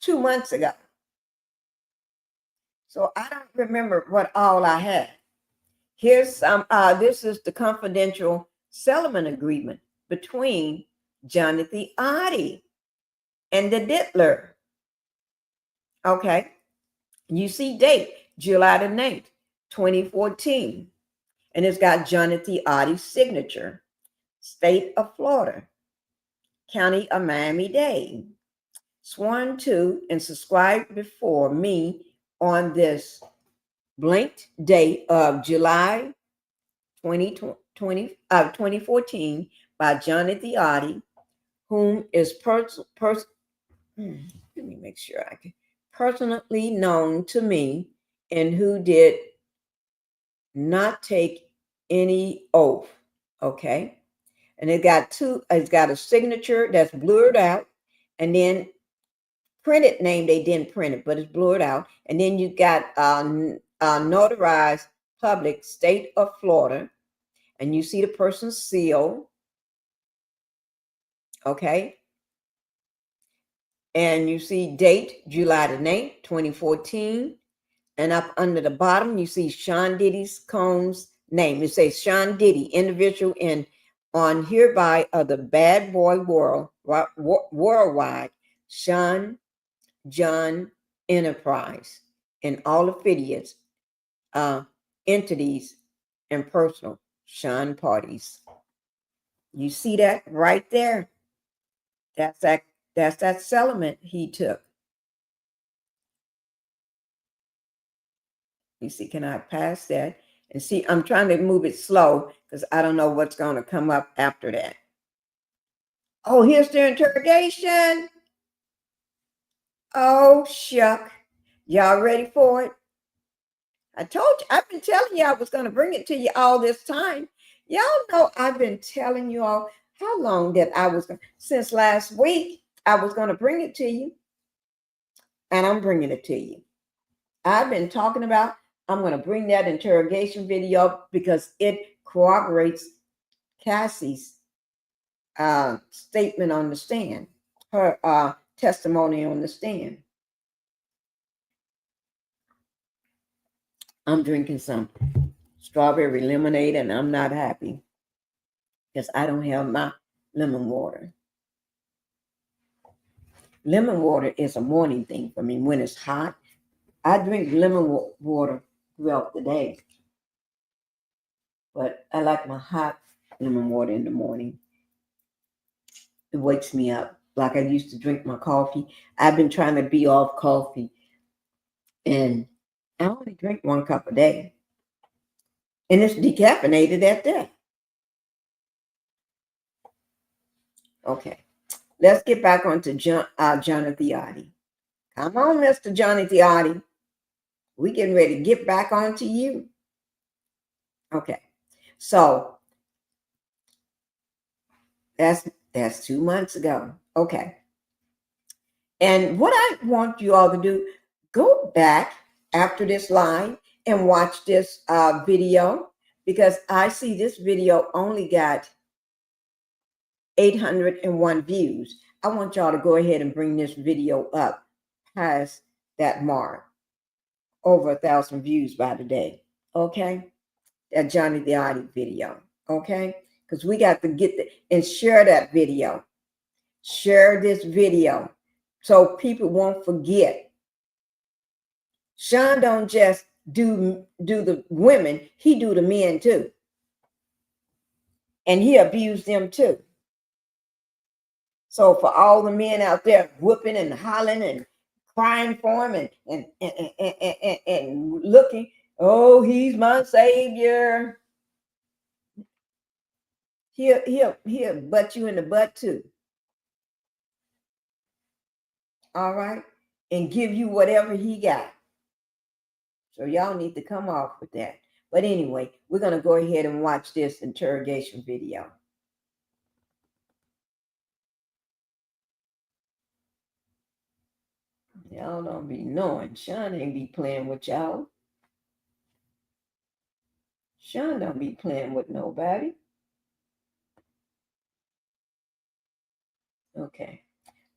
S1: 2 months ago. So I don't remember what all I had. Here's some, this is the confidential settlement agreement between Jonathan Oddi and the Diddler. Okay. You see date, July the 9th, 2014. And it's got Jonathan Oddi's signature. State of Florida. County of Miami-Dade. Sworn to and subscribed before me on this blank date of July 2014 by Jonathan Oddi, whom is let me make sure I can personally known to me and who did not take any oath. Okay. And it's got a signature that's blurred out, and then printed name, they didn't print it, but it's blurred out. And then you got notarized public, state of Florida, and you see the person's seal. Okay. And you see date, July the 9th, 2014. And up under the bottom, you see Sean Diddy's Combs name. It says Sean Diddy, individual in on hereby of the bad boy worldwide, Sean John Enterprise, and all affiliates, entities, and personal Sean parties. You see that right there? That's that settlement he took. You see, can I pass that? And see, I'm trying to move it slow because I don't know what's going to come up after that. Oh, here's the interrogation. Oh, shuck. Y'all ready for it? I told you, I've been telling you I was going to bring it to you all this time. Y'all know I've been telling you all how long that since last week, I was going to bring it to you. And I'm bringing it to you. I've been talking about, I'm going to bring that interrogation video because it corroborates Cassie's statement on the stand, her testimony on the stand. I'm drinking some strawberry lemonade and I'm not happy because I don't have my lemon water. Lemon water is a morning thing for me. When it's hot, I drink lemon water throughout the day. But I like my hot lemon water in the morning. It wakes me up like I used to drink my coffee. I've been trying to be off coffee. And I only drink 1 cup a day. And it's decaffeinated at that. Okay. Let's get back onto Jonathan Oddi. Come on, Mr. Jonathan Oddi. We getting ready to get back onto you. Okay. So that's 2 months ago. Okay. And what I want you all to do, go back after this live and watch this video, because I see this video only got 801 views. I want y'all to go ahead and bring this video up past that mark. Over 1,000 views by today. Okay. That Johnny the Oddi video. Okay. Because we got to get and share that video. Share this video so people won't forget. Sean don't just do the women, he do the men too. And he abused them too. So for all the men out there whooping and hollering and crying for him and looking, oh, he's my savior. He'll butt you in the butt too. All right. And give you whatever he got. So y'all need to come off with that. But anyway, we're going to go ahead and watch this interrogation video. Y'all don't be knowing. Sean ain't be playing with y'all. Sean don't be playing with nobody. Okay.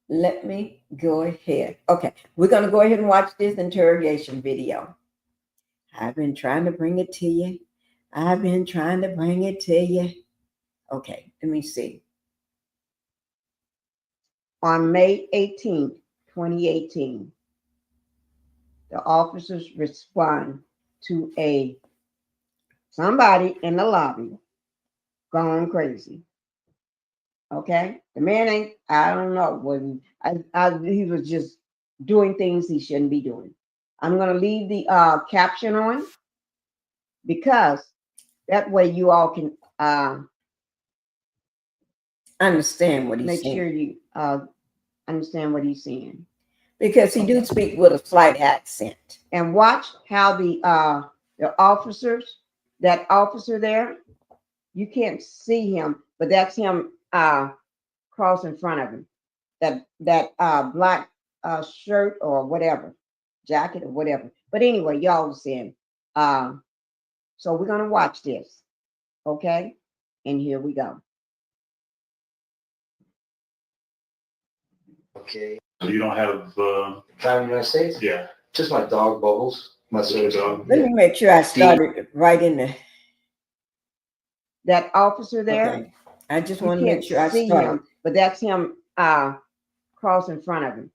S1: Let me go ahead. Okay. We're going to go ahead and watch this interrogation video. I've been trying to bring it to you. Okay. Let me see. On May 18th, 2018, the officers respond to somebody in the lobby going crazy. Okay, the man ain't. I don't know. He was just doing things he shouldn't be doing. I'm gonna leave the caption on because that way you all can
S2: Understand what he's
S1: make
S2: saying.
S1: sure you understand what he's saying.
S2: Because he do speak with a slight accent.
S1: And watch how the officers, that officer there, you can't see him, but that's him cross in front of him. That black shirt or whatever, jacket or whatever. But anyway, y'all was saying. So we're gonna watch this, okay? And here we go.
S4: Okay.
S5: You don't have
S4: Time in the United States?
S5: yeah.
S4: Just my dog Bubbles. My service dog.
S2: Let me make sure I started right in the.
S1: That officer there,
S2: Okay. I just
S1: you
S2: want to
S1: can't
S2: make sure I
S1: see
S2: started.
S1: him, but that's him cross in front of him.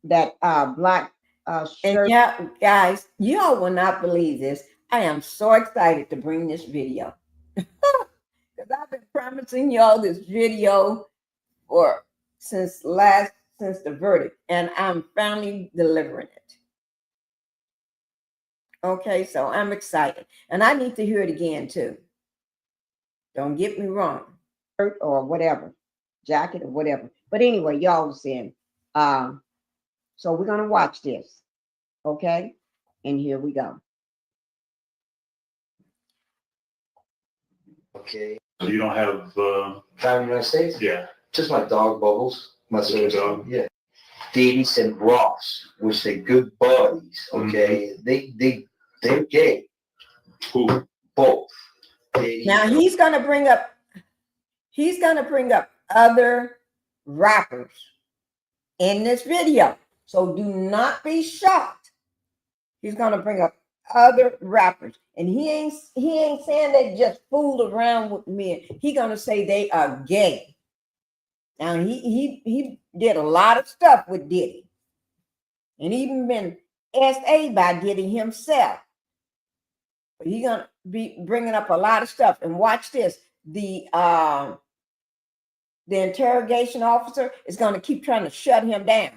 S1: That black
S2: And
S1: shirt.
S2: yeah, guys, y'all will not believe this. I am so excited to bring this video. Because I've been promising y'all this video since the verdict, and I'm finally delivering it. Okay, so I'm excited. And I need to hear it again too. Don't get me wrong.
S1: Shirt or whatever, jacket or whatever. But anyway, y'all was saying. So we're gonna watch this, okay? And here we go.
S4: Okay.
S5: You don't have
S4: Time in the United States?
S5: yeah.
S4: Just my dog Bubbles. My service
S5: dog.
S4: dog. Yeah. Diddy and Ross, which they're good buddies. Okay. They're gay.
S5: Who?
S4: Both. Diddy
S2: Now he's gonna bring up other rappers in this video. So do not be shocked. He's gonna bring up other rappers. And he ain't saying they just fooled around with men. He gonna say they are gay. Now he did a lot of stuff with Diddy. And even been SA by Diddy himself. But he's gonna be bringing up a lot of stuff. And watch this. The interrogation officer is going to keep trying to shut him down.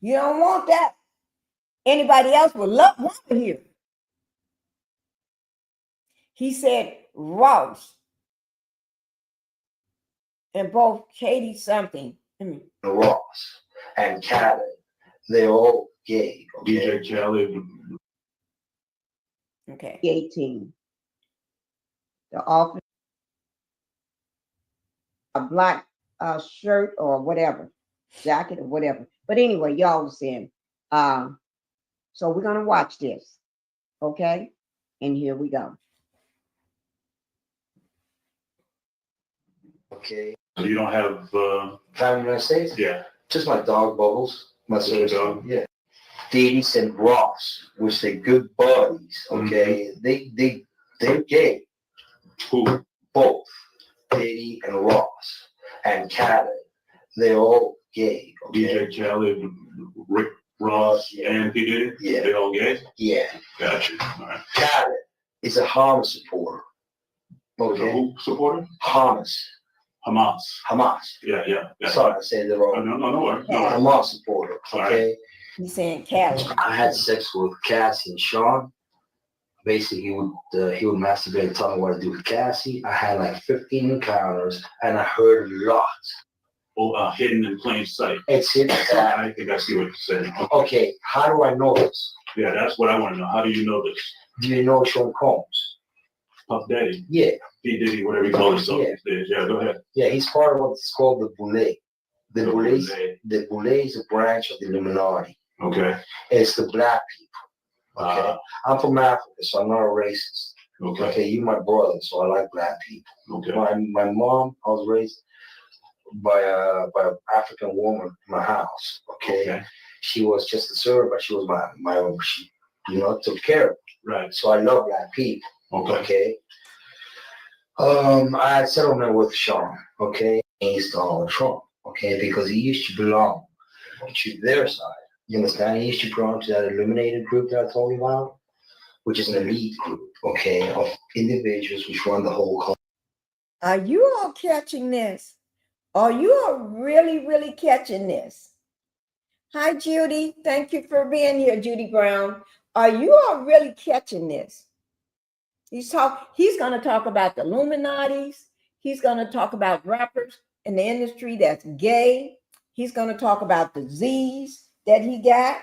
S2: You don't want that. Anybody else would want to hear. He said Ross and both Katie something.
S4: Ross and Khaled, they're all gay. Okay.
S5: DJ Khaled.
S2: Okay.
S1: 18. The officer, a black shirt or whatever, jacket or whatever. But anyway, y'all was saying. So we're gonna watch this, okay? And here we go.
S4: Okay.
S5: You don't have
S4: Time in the United States?
S5: yeah.
S4: Just my dog Bubbles. My service
S5: dog.
S4: dog. Yeah. Diddy and Ross, which they're good buddies. Okay. They're gay.
S5: Who?
S4: Both. Diddy and Ross and Khaled, they're all gay. Okay.
S5: DJ Khaled, Rick Ross, and P. Diddy?
S4: Yeah.
S5: They all gay?
S4: Yeah.
S5: Gotcha. All right.
S4: Khaled is a Hamas supporter. Okay.
S5: Who supporter?
S4: Hamas.
S5: Hamas. Yeah.
S4: Sorry, I said it wrong.
S5: No worries. No
S1: Yeah.
S5: worries.
S4: Hamas supporter. Okay.
S2: He's saying Cali.
S4: I had sex with Cassie and Sean. Basically, he would masturbate and tell me what to do with Cassie. I had like 15 encounters, and I heard a lot.
S5: Oh, hidden in plain sight.
S4: It's hidden.
S5: I think I see what you're saying.
S4: Okay, how do I know this?
S5: Yeah, that's what I want to know. How do you know this?
S4: Do you know Sean Combs?
S5: Puff Daddy,
S4: Yeah.
S5: P. Diddy, whatever you call himself
S4: Yeah.
S5: these days. Yeah, go ahead.
S4: Yeah, he's part of what's called the Boule. The
S5: The
S4: Boule
S5: Boule.
S4: is a branch of the Illuminati.
S5: Okay.
S4: It's the black people. Okay. I'm from Africa, so I'm not a racist.
S5: Okay.
S4: Okay, you my brother, so I like black people.
S5: Okay.
S4: My mom, I was raised by an African woman in my house. Okay. She was just a servant, but she was my own. She, took care of me.
S5: Right.
S4: So I love black people.
S5: Okay.
S4: Okay. I had settlement with Sean. Okay. He's Donald Trump. okay, because he used to belong to their side. You understand? He used to belong to that illuminated group that I told you about, which is an elite group, okay, of individuals which run the whole country.
S1: Are you all catching this? Are you all really catching this? Hi, Judy. Thank you for being here, Judy Brown. Are you all really catching this? He's going to talk about the Illuminatis. He's going to talk about rappers in the industry that's gay. He's going to talk about the Z's that he got.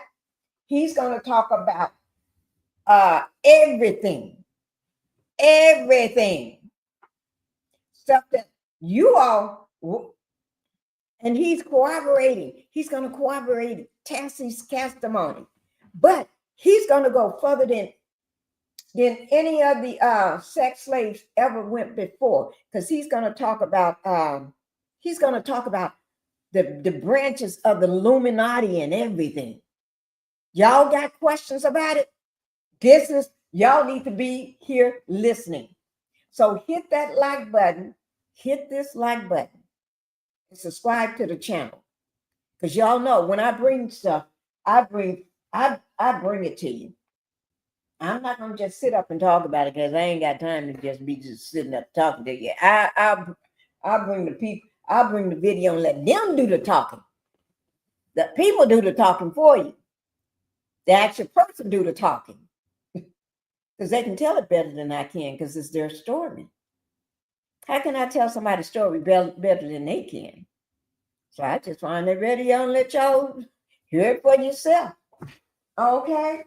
S1: He's going to talk about everything. Stuff that you all, and he's cooperating. He's going to cooperate, Tassie's testimony. But he's going to go further than any of the sex slaves ever went before, because he's going to talk about the branches of the Illuminati and everything. Y'all got questions about it? Y'all need to be here listening. So hit that like button, hit this like button, and subscribe to the channel. Because y'all know when I bring stuff, I bring it to you. I'm not gonna just sit up and talk about it, because I ain't got time to just be sitting up talking to you. I'll bring the people, I'll bring the video and let them do the talking. The people do the talking for you. The actual person do the talking. Because they can tell it better than I can, because it's their story. How can I tell somebody's story better than they can? So I just find the video and let y'all hear it for yourself. Okay?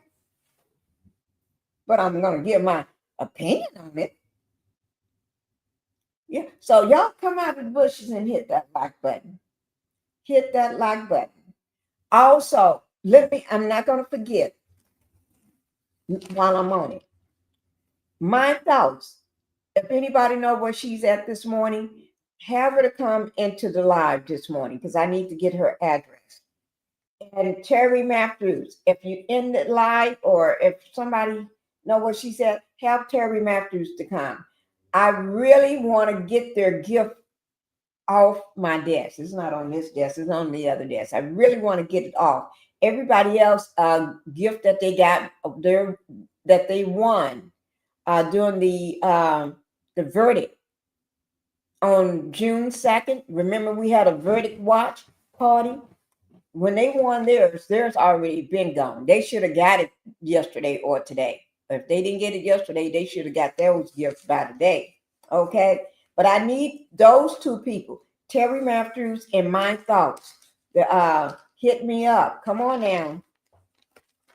S1: But I'm going to give my opinion on it. Yeah. So y'all come out of the bushes and hit that like button. Hit that like button. Also, I'm not going to forget while I'm on it. My thoughts. If anybody know where she's at this morning, have her to come into the live this morning, because I need to get her address. And Terry Matthews, if you're in the live, or if somebody know where she's at, have Terry Matthews to come. I really want to get their gift off my desk. It's not on this desk, it's on the other desk. I really want to get it off. Everybody else gift that they got that they won during the verdict on June 2nd. Remember, we had a verdict watch party. When they won theirs already been gone. They should have got it yesterday or today. If they didn't get it yesterday, they should have got those gifts by today. Okay? But I need those two people, Terry Matthews and My Thoughts, to hit me up. Come on now.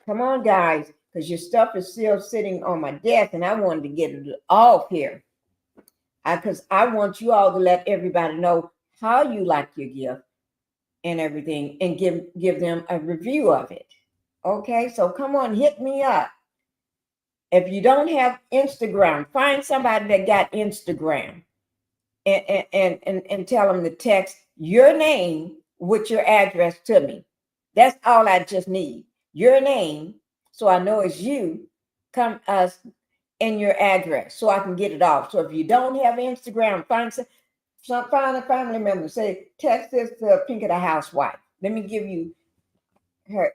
S1: Come on, guys, because your stuff is still sitting on my desk, and I wanted to get it off here. Because I want you all to let everybody know how you like your gift and everything, and give them a review of it. Okay, so come on, hit me up. If you don't have Instagram, find somebody that got Instagram and tell them to text your name with your address to me. That's all I just need. Your name, so I know it's you. Come us in your address so I can get it off. So if you don't have Instagram, find a family member. Say, text this to Pinkie the Housewife. Let me give you her.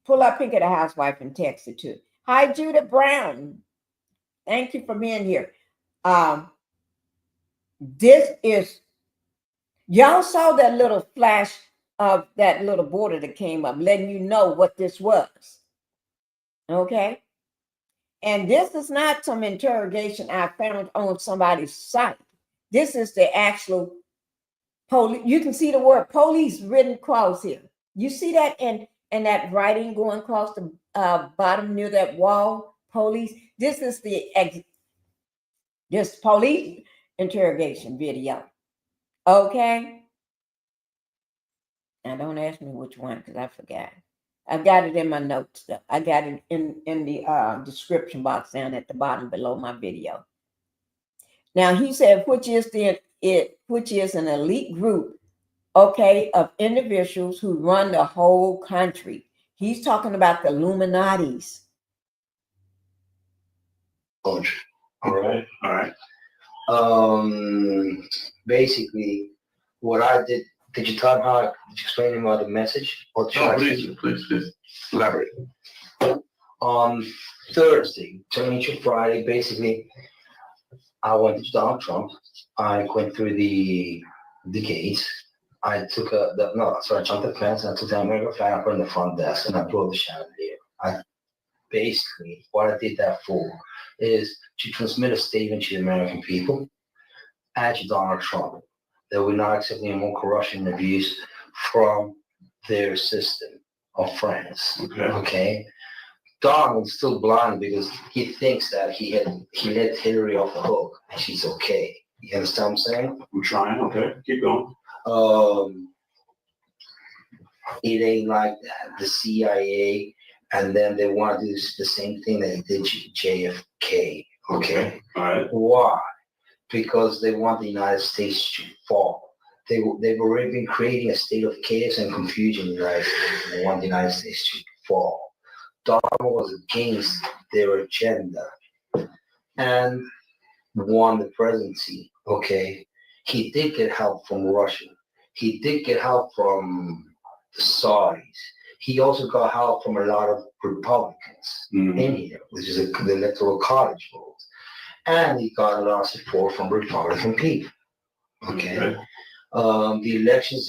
S1: Pull up Pinkie the Housewife and text it to. Hi, Judith Brown. Thank you for being here. This is, y'all saw that little flash of that little border that came up, letting you know what this was. Okay? And this is not some interrogation I found on somebody's site. This is the actual police. You can see the word police written across here. You see that in that writing going across the bottom near that wall, police. This is this police interrogation video. Okay? Now don't ask me which one, because I forgot. I've got it in my notes. I got it in the description box down at the bottom below my video. Now he said, which is an elite group, okay, of individuals who run the whole country. He's talking about the Illuminatis.
S4: All right. Basically, what I did Did you tell him how? Did you explain to him about the message? Or should I explain?
S5: Please elaborate.
S4: On Thursday, turning to Friday, basically, I went to Donald Trump. I went through the gates. I took I jumped the fence and I took the American flag. I put it in the front desk and I blew the chandelier. Basically, what I did that for is to transmit a statement to the American people and to Donald Trump that we're not accepting any more corruption and abuse from their system of France. Okay. Donald's still blind because he thinks that he let Hillary off the hook and she's okay. You understand what I'm saying?
S5: I'm trying. Okay, keep going.
S4: It ain't like that. The CIA, and then they want to do the same thing that they did to JFK. Okay.
S5: All right.
S4: Why? Because they want the United States to fall. They've already been creating a state of chaos and confusion in the United States. They want the United States to fall. Donald was against their agenda and won the presidency. Okay. He did get help from Russia. He did get help from the Saudis. He also got help from a lot of Republicans in here, which is the electoral college vote. And he got a lot of support from Republican people. Okay. The elections,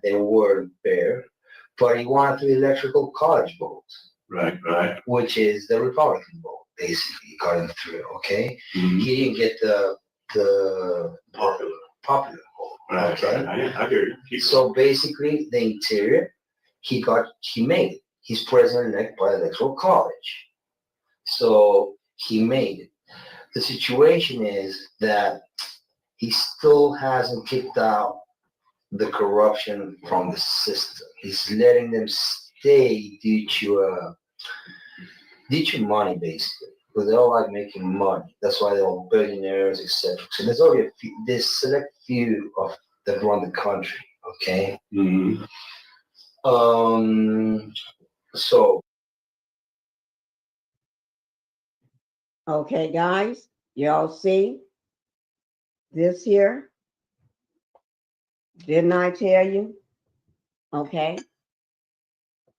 S4: they weren't fair, but he wanted the electoral college vote.
S5: Right.
S4: Which is the Republican vote, basically, got him through, okay? He didn't get the popular vote. Okay.
S5: I hear you.
S4: So basically, the interior, he made it. He's president-elect by electoral college. So he made it. The situation is that he still hasn't kicked out the corruption from the system. He's letting them stay due to money, basically. Because they all like making money. That's why they're all billionaires, etc. So there's only there's select few of that run the country. Okay. So.
S1: Okay, guys, y'all see this here? Didn't I tell you? Okay.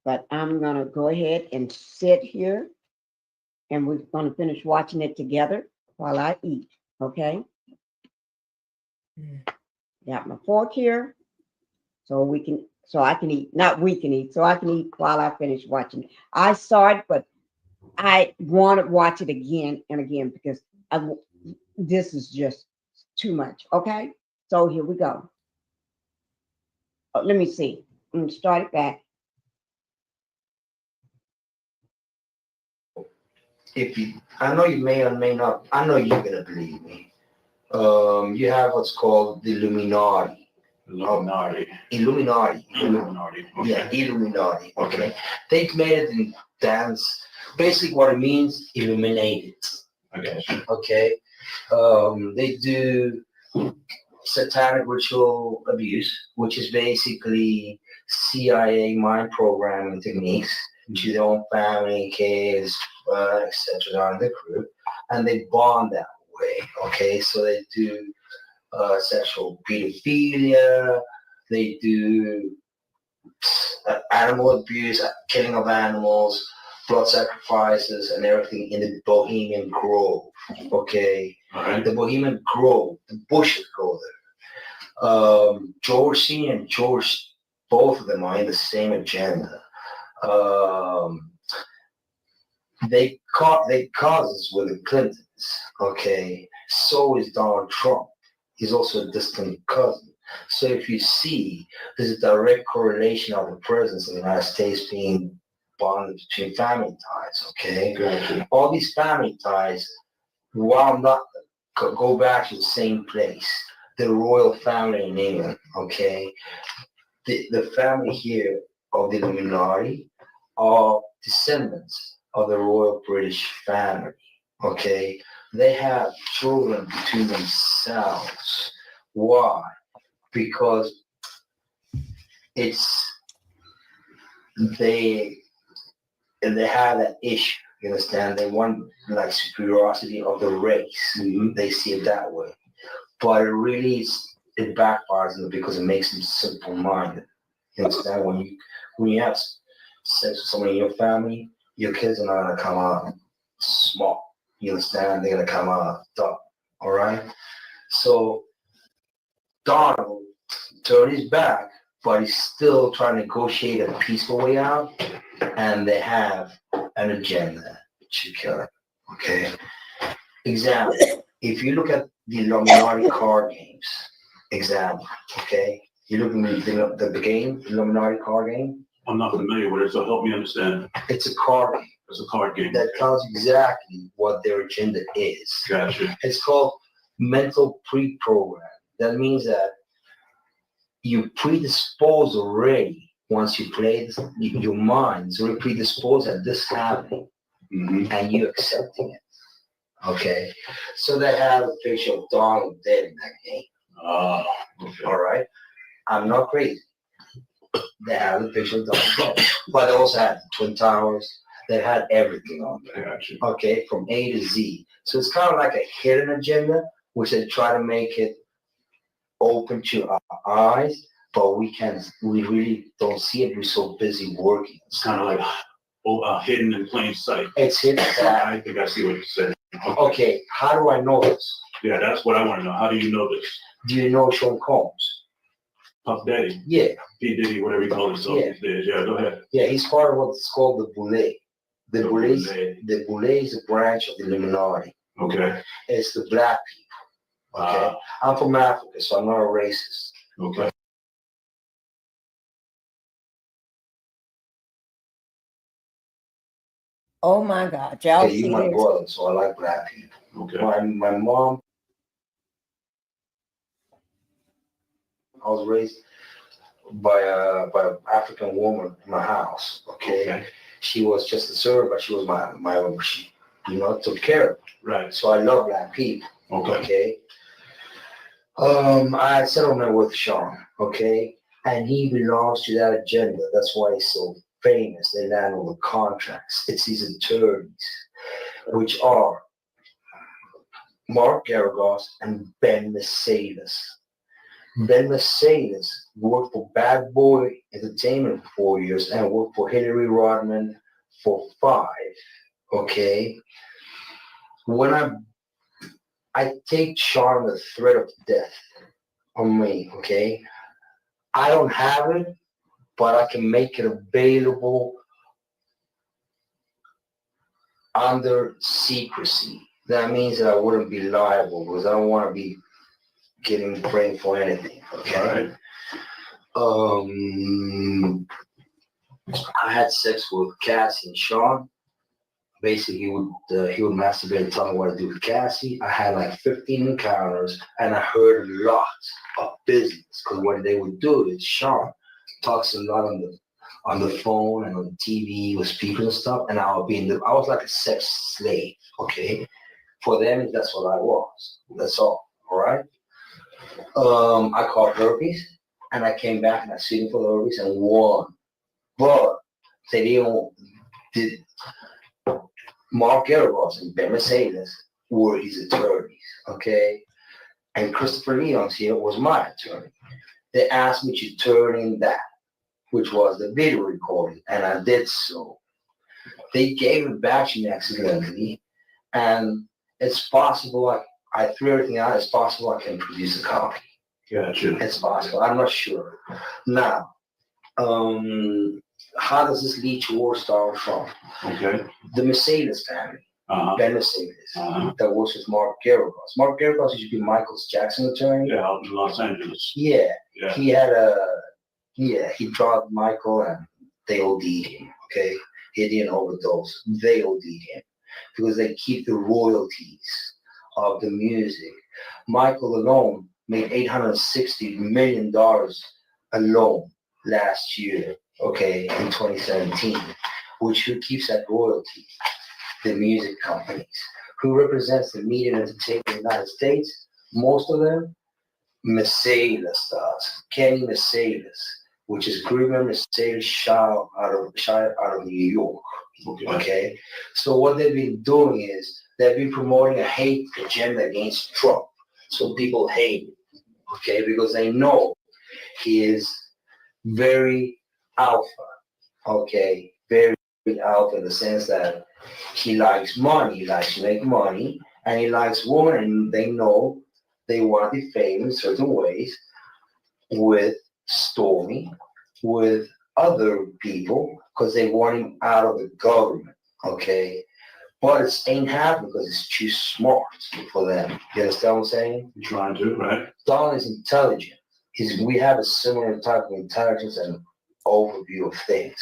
S1: But I'm going to go ahead and sit here and we're going to finish watching it together while I eat. Okay. Got my fork here so I can eat, not we can eat, so I can eat while I finish watching. I saw it, but I want to watch it again and again because this is just too much. Okay. So here we go. Oh, let me see. I'm going to start it back.
S4: I know you may or may not, I know you're gonna believe me. You have what's called the Illuminati.
S5: Illuminati.
S4: Okay. Yeah, Illuminati. Okay. They've made it in dance. Basically, what it means, illuminated. Okay. They do satanic ritual abuse, which is basically CIA mind programming techniques to their own family, kids, etc. on the group, and they bond that way. Okay, so they do sexual pedophilia, they do animal abuse, killing of animals, blood sacrifices, and everything in the Bohemian Grove. Okay, the Bohemian Grove, the bushes go there. George Senior and George, both of them are in the same agenda. They cousins with the Clintons, okay? So is Donald Trump. He's also a distant cousin. So if you see, there's a direct correlation of the presence of the United States being bonded between family ties, okay?
S5: Gotcha.
S4: All these family ties, while not go back to the same place, the royal family in England, okay? The family here of the Illuminati are descendants of the royal British family, okay? They have children between themselves. Why? Because they have that issue, you understand? They want like superiority of the race. They see it that way. But it really is it backfires on them because it makes them simple-minded. You understand? When you have sex with someone in your family, your kids are not gonna come out smart. You understand? They're gonna come out dumb. All right. So Donald turned his back, but he's still trying to negotiate a peaceful way out, and they have an agenda to kill him. Okay. Example: if you look at the Illuminati card games, example, okay, you look at the game, Illuminati card game.
S5: I'm not familiar with it, so help me understand.
S4: It's a card game.
S5: It's a card game.
S4: That tells exactly what their agenda is.
S5: Gotcha.
S4: It's called mental pre-program. That means that you predispose already once you play this, your mind is already predisposed at this happening, and you accepting it. Okay, so they have a picture of Donald dead in that game.
S5: Okay.
S4: All right, I'm not crazy. They have a picture of Donald dead, but they also had the Twin Towers. They had everything on there.
S5: Gotcha.
S4: Okay, from A to Z. So it's kind of like a hidden agenda, which they try to make it open to our eyes, but we really don't see it. We're so busy working.
S5: It's kind of like hidden in plain sight.
S4: It's hidden.
S5: I think I see what you said.
S4: Okay, how do I know this?
S5: Yeah, that's what I want to know. How do you know this?
S4: Do you know Sean Combs?
S5: Puff Daddy,
S4: Yeah,
S5: P. Diddy, whatever you call himself
S4: Yeah.
S5: these days. Yeah, go ahead.
S4: yeah, he's part of what's called the Boule. The
S5: The
S4: Boule
S5: Boule.
S4: is a branch of the Illuminati.
S5: Okay.
S4: It's the black people. Okay, I'm from Africa, so I'm not a racist.
S5: Okay.
S1: Oh my God, y'all
S4: Okay,
S1: see
S4: you my
S1: this?
S4: brother, so I like black people.
S5: Okay.
S4: My mom, I was raised by an African woman in my house. Okay, she was just a servant, but she was she, took care of me.
S5: Right.
S4: So I love black people.
S5: Okay.
S4: I had settlement with Sean. Okay, and he belongs to that agenda. That's why he's so famous. They land all the contracts. It's these attorneys, which are Mark Garagos and Ben Mercedes. Ben Mercedes worked for Bad Boy Entertainment for 4 years and worked for Hillary Rodman for 5. Okay. When I take Sean the threat of death on me, okay? I don't have it, but I can make it available under secrecy. That means that I wouldn't be liable because I don't want to be getting framed for anything. Okay.
S5: Right.
S4: I had sex with Cassie and Sean. Basically, he would masturbate and tell me what to do with Cassie. I had like 15 encounters, and I heard a lot of business because what they would do is Sean talks a lot on the phone and on TV with speakers and stuff, and I was like a sex slave. Okay, for them that's what I was. That's all. All right. I caught herpes, and I came back and I sued him for the herpes and won. But they did. Mark Garagos and Ben Mercedes were his attorneys, okay? And Christopher Leon's here was my attorney. They asked me to turn in that, which was the video recording, and I did so. They gave it back to me accidentally, and it's possible I threw everything out. It's possible I can produce a copy.
S5: Gotcha.
S4: It's possible. I'm not sure. Now, how does this lead to War Star from?
S5: Okay.
S4: The Mercedes family, Ben Mercedes, that works with Mark Garagos. Mark Garagos used to be Michael Jackson's attorney.
S5: Yeah, out in Los Angeles.
S4: Yeah.
S5: Yeah.
S4: He drugged Michael and they OD'd him, okay? He didn't overdose. They OD'd him because they keep the royalties of the music. Michael alone made $860 million alone last year, okay, in 2017, who keeps that royalty? The music companies. Who represents the media and entertainment in the United States? Most of them, Mercedes does. Kenny Mercedes, which is Greenman Mercedes shot out of New York. Okay. So what they've been doing is they've been promoting a hate agenda against Trump. So people hate it. okay, because they know he is very alpha, okay, very alpha in the sense that he likes money, he likes to make money, and he likes women, and they know they want to be famous in certain ways with Stormy, with other people, because they want him out of the government, okay? But it ain't happening because it's too smart for them. You understand what I'm saying?
S5: You're trying to, right?
S4: Don is intelligent. We have a similar type of intelligence and overview of things.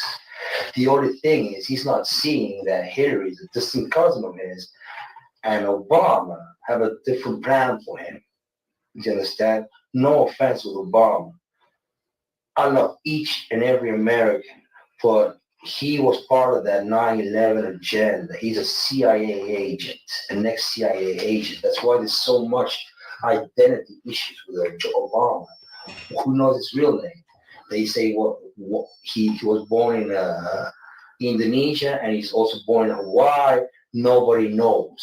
S4: The only thing is he's not seeing that Hillary is a distant cousin of his and Obama have a different plan for him. You understand? No offense with Obama. I love each and every American, but he was part of that 9/11 agenda. He's a CIA agent, an ex-CIA agent. That's why there's so much identity issues with Obama. Who knows his real name? They say he was born in Indonesia and he's also born in Hawaii. Nobody knows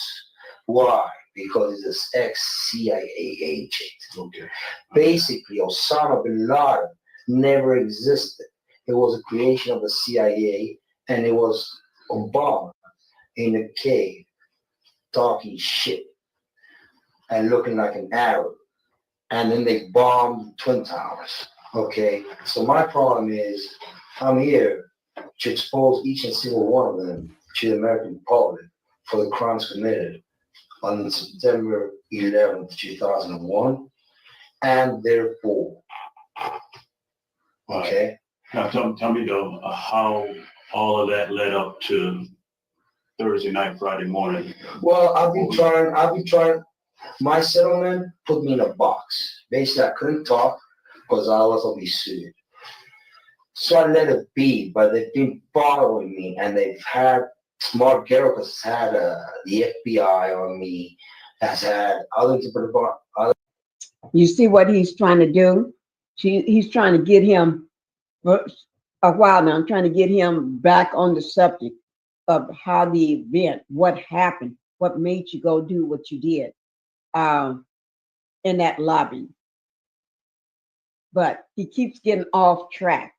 S4: why, because he's an ex-CIA agent.
S5: Okay.
S4: Basically, Osama bin Laden never existed. It was a creation of the CIA, and it was Obama in a cave talking shit and looking like an Arab. And then they bombed Twin Towers. Okay, so my problem is I'm here to expose each and single one of them to the American public for the crimes committed on September 11th, 2001, and therefore, okay?
S5: Now tell me though, how all of that led up to Thursday night, Friday morning.
S4: Well, I've been trying. My settlement put me in a box. Basically, I couldn't talk because I was going to be sued. So I let it be, but they've been following me, and they've had Smart Ghetto has had the FBI on me, has had other.
S1: You see what he's trying to do? He's trying to get him for a while now. I'm trying to get him back on the subject of how the event, what happened, what made you go do what you did in that lobby. But he keeps getting off track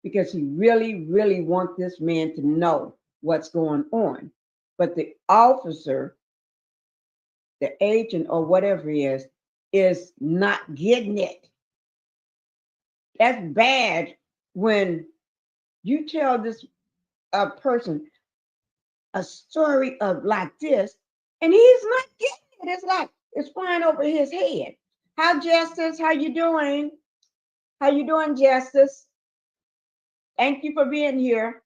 S1: because he really, really wants this man to know what's going on. But the officer, the agent, or whatever he is not getting it. That's bad when you tell this person a story of like this, and he's not getting it. It's like it's flying over his head. How Justice? How you doing? How you doing, Justice? Thank you for being here.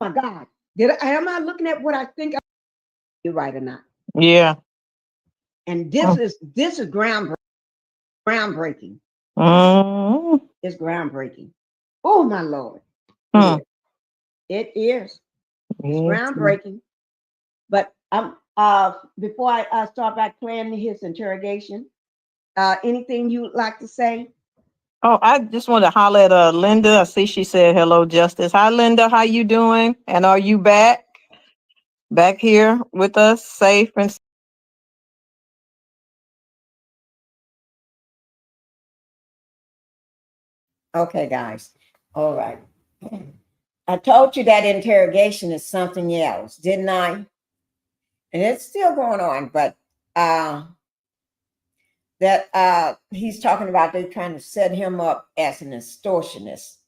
S1: Oh my God, am I looking at what I think you're right or not?
S6: Yeah.
S1: And this is groundbreaking.
S6: Mm-hmm.
S1: It's groundbreaking. Oh my Lord, it is. It's groundbreaking. But before I start back playing his interrogation, anything you would like to say?
S6: Oh, I just want to holler at Linda. I see she said hello, Justice. Hi, Linda. How you doing? And are you back here with us, safe and?
S1: Okay, guys. All right. I told you that interrogation is something else, didn't I? And it's still going on, but that he's talking about they're trying to set him up as an extortionist.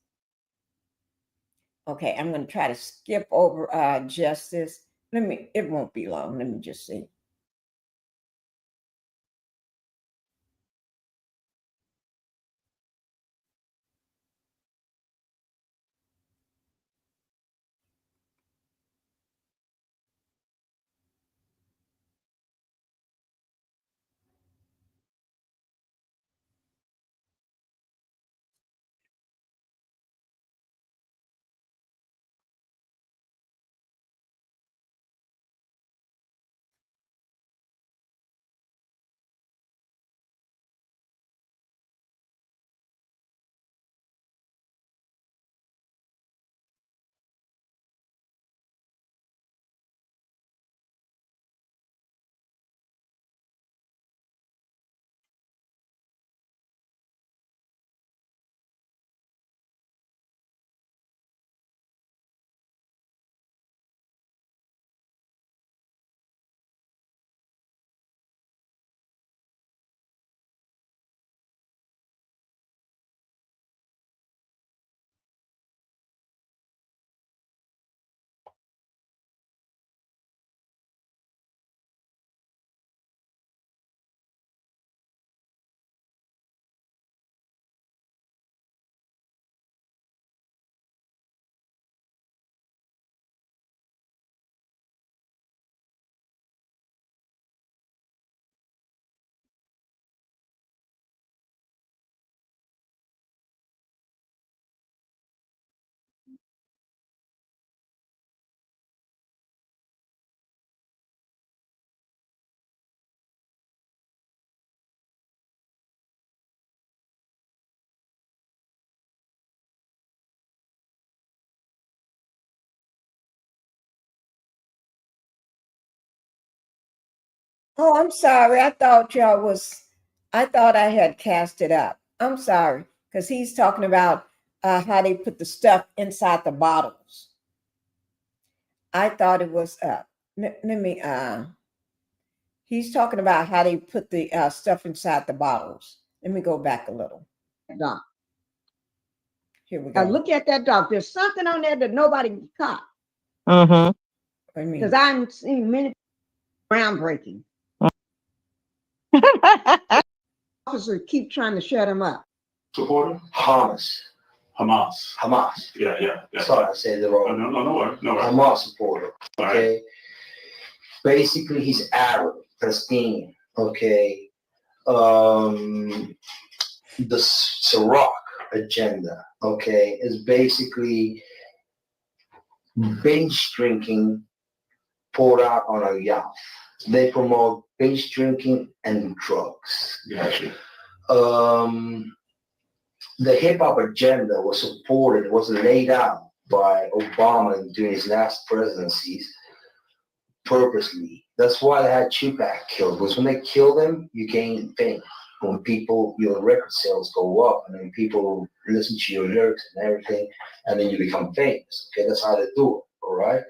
S1: Okay, I'm going to try to skip over Justice. It won't be long. Let me just see. Oh, I'm sorry. I thought I had cast it up. I'm sorry. Because he's talking about how they put the stuff inside the bottles. I thought it was up. Let me, he's talking about how they put the stuff inside the bottles. Let me go back a little.
S7: Doc.
S1: Here we
S7: Now
S1: go.
S7: look at that, Doc. There's something on there that nobody caught.
S6: Mm-hmm.
S1: What do you mean?
S7: Because I've seen many groundbreaking. Officers keep trying to shut them up.
S5: Supporter?
S4: Hamas.
S5: Hamas. Yeah.
S4: Sorry, I said the wrong.
S5: No worries.
S4: Hamas supporter.
S5: All right.
S4: Okay. Basically, he's Arab, Palestinian. Okay. The Ciroc agenda. Okay, is basically binge drinking poured out on a yacht. They promote binge drinking and drugs.
S5: Gotcha.
S4: The hip hop agenda was laid out by Obama during his last presidencies purposely. That's why they had Tupac killed. Because when they kill them, you gain fame. When people, your record sales go up, and then people listen to your lyrics and everything, and then you become famous. Okay, that's how they do it. All right.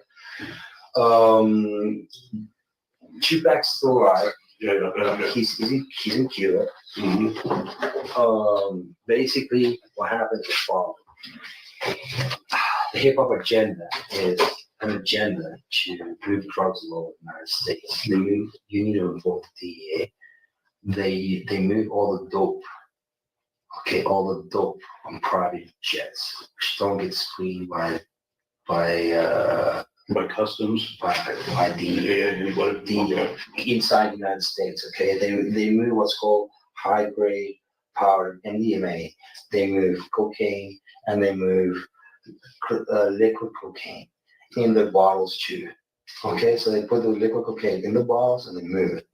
S4: Tupac's still alive.
S5: Yeah.
S4: He's in Cuba.
S5: Mm-hmm.
S4: Basically, what happens is following. The hip hop agenda is an agenda to move drugs all over the United States. You need to involve the DEA. They move all the dope. Okay, all the dope on private jets, which don't get screened by
S5: customs.
S4: By the inside the United States. Okay, they move what's called high grade powder MDMA. They move cocaine and they move liquid cocaine in the bottles too. Okay, so they put the liquid cocaine in the bottles and they move it.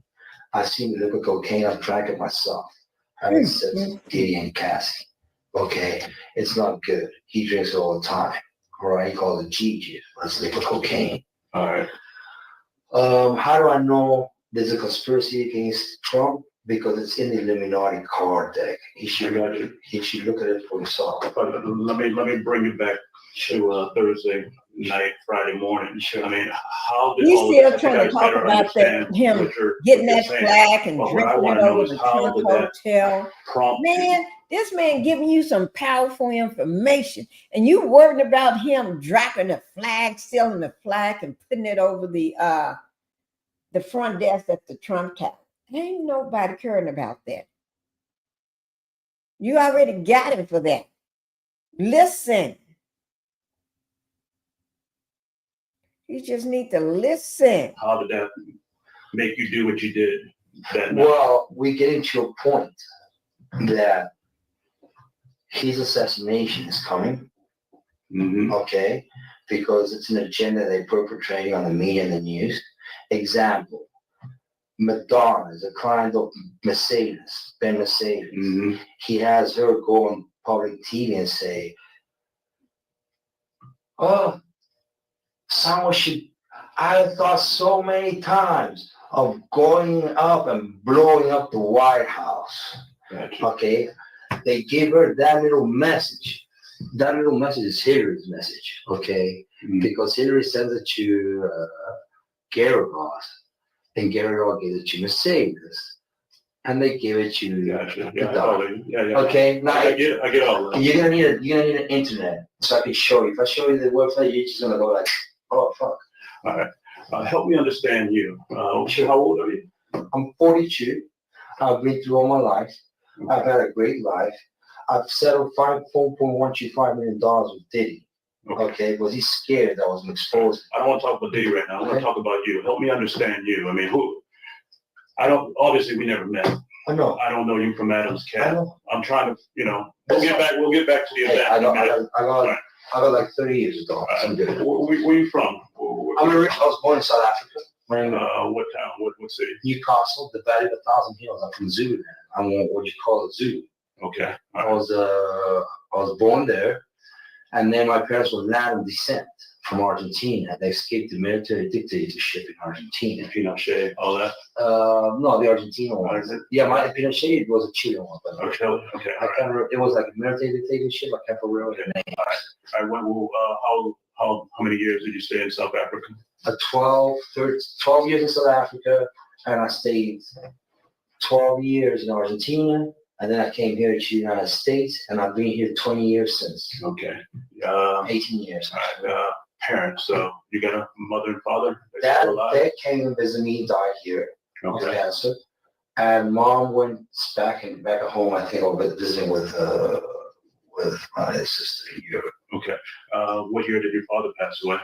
S4: I've seen the liquid cocaine. I've drank it myself. Having sex with Diddy and Cassie. Okay, it's not good. He drinks it all the time. All right, he calls it Gigi. That's liquid cocaine.
S5: All right.
S4: How do I know there's a conspiracy against Trump? Because it's in the Illuminati card deck. He should look at it for himself.
S5: Let me bring it back to Thursday night, Friday morning.
S4: Sure.
S5: I mean, how did
S1: He's
S5: all
S1: still
S5: this,
S1: trying to talk about that, him getting that flag and drinking it over the Trump hotel. Man, this man giving you some powerful information, and you worried about him dropping the flag, stealing the flag, and putting it over the front desk at the Trump Tower. Ain't nobody caring about that. You already got him for that. Listen. You just need to listen.
S5: How did that make you do what you did that night?
S4: Well, we get into a point that his assassination is coming.
S5: Mm-hmm.
S4: Okay, because it's an agenda they're perpetrating on the media and the news. Example, Madonna is a client of Mercedes, Ben Mercedes.
S5: Mm-hmm.
S4: He has her go on public TV and say, oh, someone should, I thought so many times of going up and blowing up the White House.
S5: Gotcha.
S4: Okay, they give her that little message. That little message is Hillary's message, okay?
S5: Mm-hmm.
S4: Because Hillary sends it to Gary Ross, and Gary Ross gives it to Mercedes, and they give it to
S5: Gotcha.
S4: the
S5: Yeah,
S4: doctor.
S5: yeah.
S4: Okay, now
S5: I get all of that.
S4: you're gonna need an internet so I can show you. If I show you the website, you're just gonna go like, oh fuck.
S5: All right. Help me understand you. How old are you?
S4: I'm 42. I've been through all my life. I've had a great life. I've settled $4.125 million with Diddy. Okay, because he's scared that I was exposed.
S5: I don't want to talk about Diddy right now. I want to talk about you. Help me understand you. I mean, obviously we never met.
S4: I know.
S5: I don't know you from Adam's
S4: I
S5: Cat.
S4: know.
S5: I'm trying to, we'll get back to the
S4: Hey,
S5: event.
S4: I got like 30 years ago. I'm good.
S5: Where you from?
S4: I was born in South Africa. My name is
S5: What town? What city?
S4: Newcastle, the Valley of a Thousand Hills. I'm from Zulu. I'm what you call a Zulu.
S5: Okay.
S4: I was born there, and then my parents were Latin descent from Argentina. They escaped the military dictatorship in Argentina.
S5: Pinochet, all that.
S4: No, the Argentina one.
S5: Is it?
S4: Yeah, my Pinochet was a Chilean one, but
S5: Okay, okay,
S4: I
S5: all right.
S4: can't remember. It was like a military dictatorship. I can't remember the name.
S5: I went, well, how many years did you stay in South Africa?
S4: 12 years in South Africa, and I stayed 12 years in Argentina, and then I came here to the United States, and I've been here 20 years since.
S5: Okay.
S4: 18 years.
S5: Parents, so you got a mother and father? They're still alive?
S4: Dad came and visited me, died here of
S5: Okay.
S4: cancer, and mom went back at home. I think over visiting with my sister in Europe.
S5: Okay. What year did your father pass away?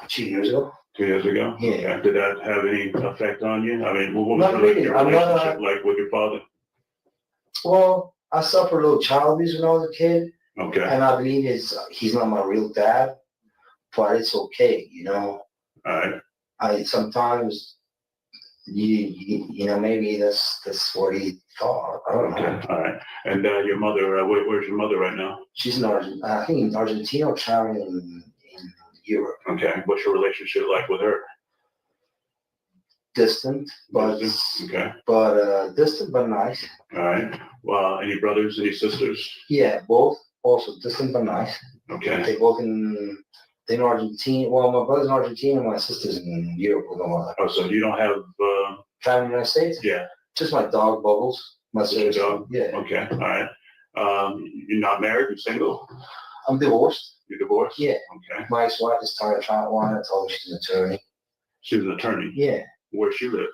S4: 2 years ago.
S5: 2 years ago?
S4: Yeah.
S5: Okay. Did that have any effect on you? I mean, what was
S4: Not really.
S5: your
S4: I'm not-
S5: relationship like with your father?
S4: Well, I suffered a little child abuse when I was a kid,
S5: Okay.
S4: and I believe he's not my real dad, but it's okay, you know.
S5: All right.
S4: I sometimes you know, maybe that's what he thought. I don't know.
S5: Okay. All right. And your mother, where's your mother right now?
S4: She's in I think in Argentina or traveling in Europe.
S5: Okay. What's your relationship like with her?
S4: Distant, but
S5: Okay.
S4: distant but nice.
S5: All right. Well, any brothers, any sisters?
S4: Yeah, both also distant but nice.
S5: Okay.
S4: They both in Argentina. Well, my brother's in Argentina, my sister's in Europe with my mother.
S5: Oh, so you don't have,
S4: Family in the United States?
S5: yeah.
S4: Just my dog Bubbles. My
S5: Just your
S4: sister.
S5: dog?
S4: Yeah.
S5: Okay. All right. You're not married? You're single?
S4: I'm divorced.
S5: You're divorced?
S4: Yeah.
S5: Okay.
S4: My ex-wife is tired of trying to line. I told her she's an attorney.
S5: She's an attorney.
S4: Yeah.
S5: Where she live?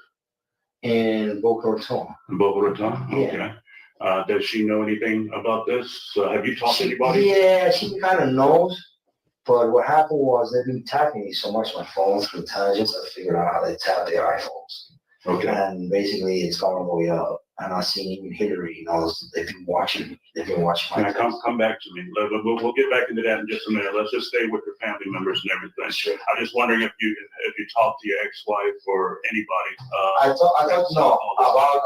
S4: In Boca Raton.
S5: In Boca Raton?
S4: Yeah.
S5: Okay. Does she know anything about this? Have you talked to anybody?
S4: Yeah, she kind of knows. But what happened was they've been tapping me so much on my phones for intelligence. I figured out how they tap their iPhones.
S5: Okay.
S4: And basically it's gone all the way up. And I've seen even Hillary and all this. They've been watching me. They've been watching my
S5: Now, come back to me. We'll get back into that in just a minute. Let's just stay with your family members and everything.
S4: Sure.
S5: I'm just wondering if you talked to your ex-wife or anybody.
S4: I thought no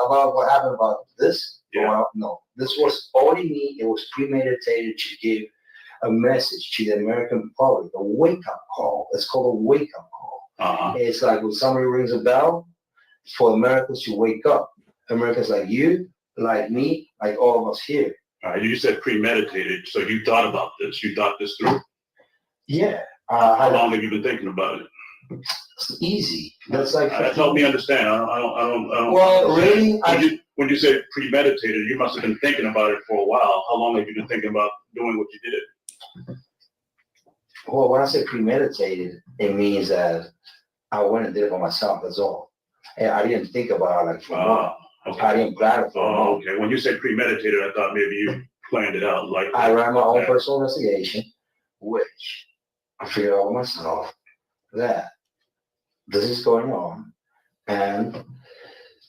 S4: about what happened about this.
S5: Yeah.
S4: Well, no, this was already me. It was premeditated to give a message to the American public, a wake-up call. It's called a wake-up call.
S5: Uh-huh.
S4: It's like when somebody rings a bell for Americans to wake up. Americans like you, like me, like all of us here.
S5: All right. You said premeditated, so you thought about this. You thought this through.
S4: Yeah.
S5: How long have you been thinking about it?
S4: It's easy. That's like.
S5: Help me understand. I don't.
S4: Well, really,
S5: when you say premeditated, you must have been thinking about it for a while. How long have you been thinking about doing what you did?
S4: Well, when I say premeditated, it means that I went and did it by myself. That's all. And I didn't think about it like for a month.
S5: Okay.
S4: I didn't plan it for a
S5: Oh,
S4: month.
S5: okay. When you say premeditated, I thought maybe you planned it out. Like
S4: I ran my own
S5: that.
S4: personal investigation, which I figured out myself that this is going on, and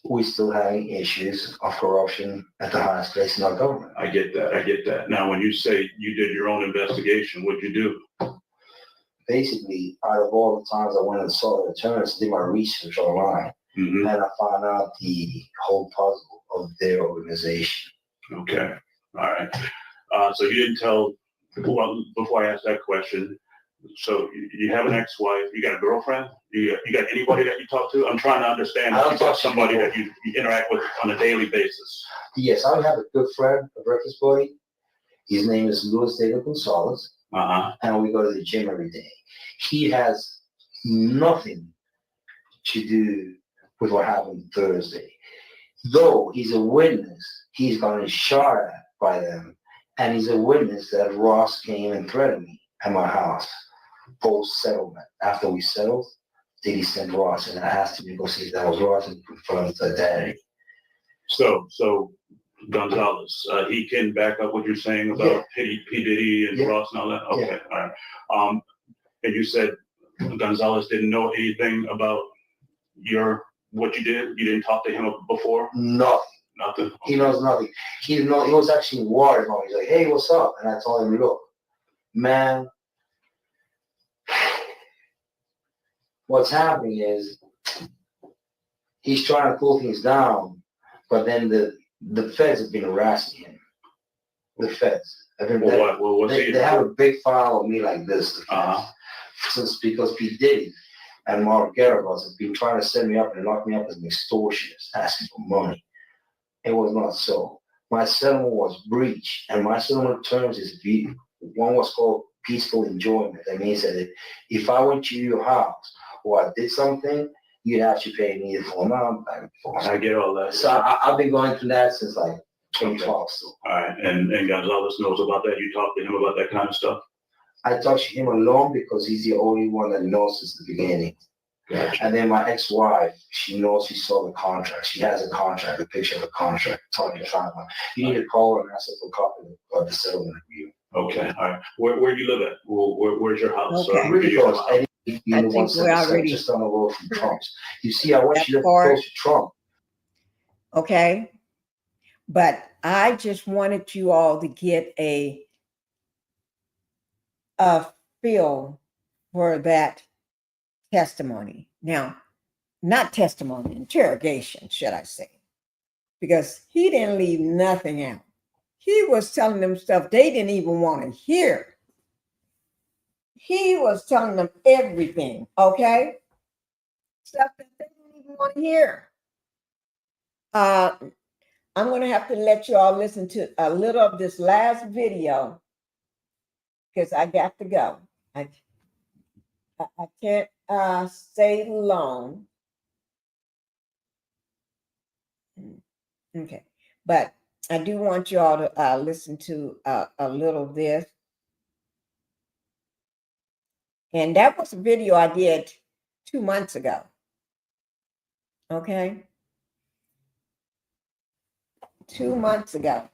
S4: we still having issues of corruption at the highest place in our government.
S5: I get that. Now, when you say you did your own investigation, what'd you do?
S4: Basically, out of all the times I went and saw the attorneys, did my research online,
S5: Mm-hmm.
S4: and I found out the whole puzzle of their organization.
S5: Okay. All right. So you didn't tell, well, before I ask that question, so you have an ex-wife, you got a girlfriend, you got anybody that you talk to? I'm trying to understand
S4: I don't
S5: if you got
S4: talk to
S5: somebody
S4: people.
S5: that you interact with on a daily basis.
S4: Yes, I have a good friend, a breakfast buddy. His name is Luis David Gonzalez,
S5: Uh-huh.
S4: and we go to the gym every day. He has nothing to do with what happened Thursday. Though he's a witness, he's gotten shot at by them, and he's a witness that Ross came and threatened me at my house post-settlement. After we settled, Diddy sent Ross, and I asked him to go see if that was Ross and confirm his identity.
S5: So Gonzalez, he can back up what you're saying about P. Diddy and
S4: Yeah.
S5: Ross and all that? Okay,
S4: Yeah.
S5: all right. And you said Gonzalez didn't know anything about what you did? You didn't talk to him before?
S4: Nothing.
S5: Nothing?
S4: He knows nothing. He was actually worried about me. He's like, hey, what's up? And I told him, look, man, what's happening is he's trying to cool things down, but then the feds have been harassing him. The feds. I think
S5: Well,
S4: that,
S5: what's
S4: they,
S5: he?
S4: they have a big file on me like this.
S5: Uh-huh.
S4: Since because P. Diddy and Mark Garibus have been trying to set me up and lock me up as an extortionist, asking for money. It was not so. My settlement was breach, and my settlement terms is one was called peaceful enjoyment. That means that if I went to your house or I did something, you'd have to pay me the full amount.
S5: I get all that.
S4: So I've been going through that since like 2012. So
S5: All right, and Gonzalez knows about that. You talk to him about that kind of stuff.
S4: I talked to him alone because he's the only one that knows since the beginning. And then my ex-wife, she knows she saw the contract. She has a contract, a picture of the contract. Talking to you need to call her and ask her for a copy of the settlement agreement.
S5: Okay, all right. Where do you live at? Where's your house?
S1: Okay.
S5: Or
S4: Really
S5: you have
S4: close.
S5: a house?
S1: I think we're already-
S4: just on the road from Trump's. You see, I want
S1: That
S4: you to
S1: part.
S4: close to Trump.
S1: Okay. But I just wanted you all to get a feel for that testimony. Now, not testimony, interrogation, should I say, because he didn't leave nothing out. He was telling them stuff they didn't even want to hear. He was telling them everything, okay? Stuff that they didn't even want to hear. I'm going to have to let you all listen to a little of this last video because I got to go. I can't stay long. Okay, but I do want you all to listen to a little of this. And that was a video I did 2 months ago. Okay. 2 months ago.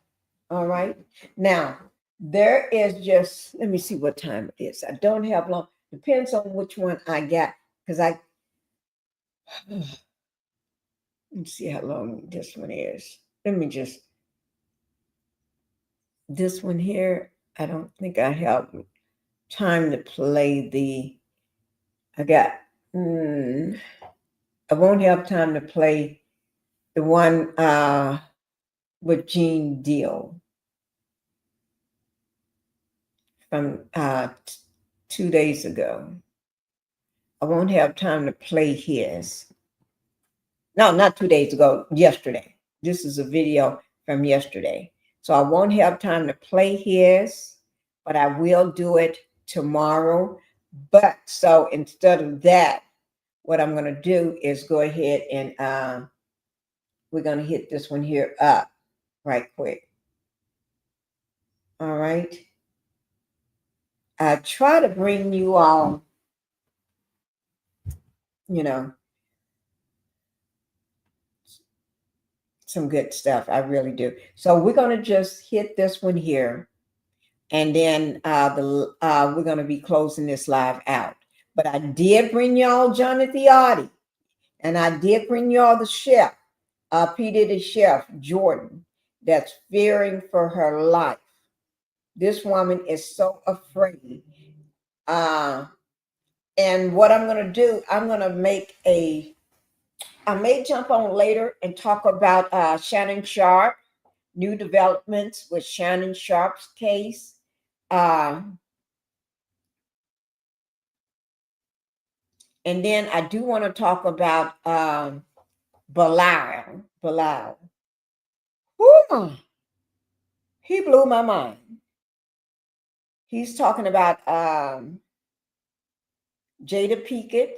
S1: All right. Now, there is just, let me see what time it is. I don't have long. Depends on which one I got. Because let's see how long this one is. Let me just, this one here, I don't think I have time to play I won't have time to play the one with Gene Deal from 2 days ago. I won't have time to play his. No, not 2 days ago, yesterday. This is a video from yesterday. So I won't have time to play his, but I will do it tomorrow. But so instead of that, what I'm going to do is go ahead and we're going to hit this one here up right quick. All right. I try to bring you all, some good stuff. I really do. So we're going to just hit this one here. And then we're going to be closing this live out. But I did bring y'all Jonathan Oddi. And I did bring y'all the chef, Peter the chef, Jordan, that's fearing for her life. This woman is so afraid. And what I'm going to do, I'm going to I may jump on later and talk about Shannon Sharp, new developments with Shannon Sharp's case. And then I do want to talk about Bilal. Woo! He blew my mind. He's talking about Jada Pinkett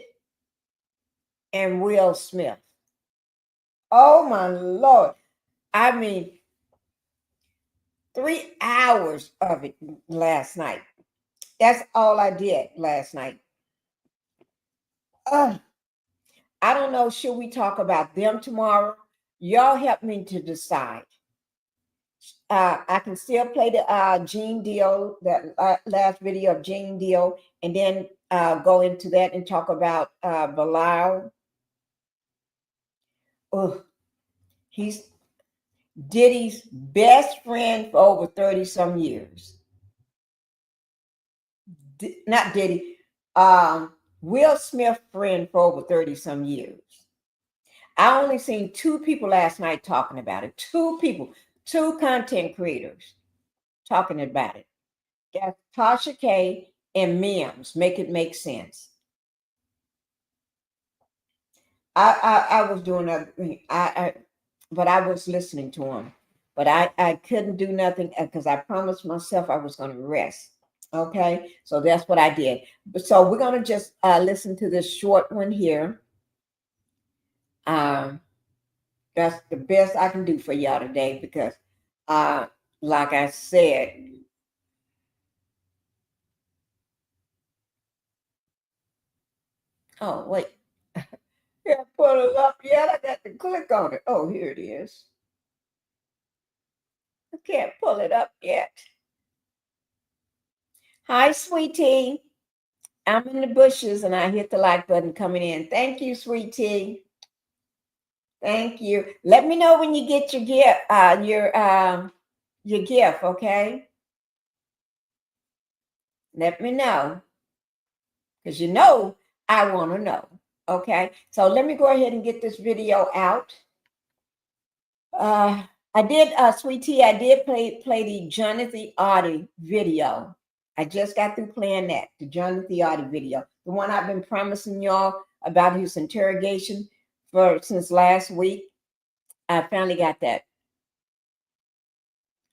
S1: and Will Smith. Oh my Lord. I mean, 3 hours of it last night. That's all I did last night. I don't know. Should we talk about them tomorrow? Y'all help me to decide. I can still play the Gene Deal, that last video of Gene Deal, and then go into that and talk about Bilal. Oh, he's Diddy's best friend for over 30 some years. Not Diddy, Will Smith friend for over 30 some years. I only seen 2 people last night talking about it. 2 people, 2 content creators talking about it. Got Tasha K and Mims. Make it make sense. I was doing other thing. But I was listening to him. But I couldn't do nothing because I promised myself I was going to rest. Okay, so that's what I did. So we're going to just listen to this short one here. That's the best I can do for y'all today because, like I said, oh wait, can't pull it up yet. I got to click on it. Oh, here it is. I can't pull it up yet. Hi, sweetie. I'm in the bushes and I hit the like button coming in. Thank you, sweetie. Thank you. Let me know when you get your gift, okay? Let me know. Because you know I want to know. Okay. So let me go ahead and get this video out. I did, sweetie, I did play the Jonathan Oddi video. I just got through playing that, the Jonathan Oddi video. The one I've been promising y'all about his interrogation since last week. I finally got that.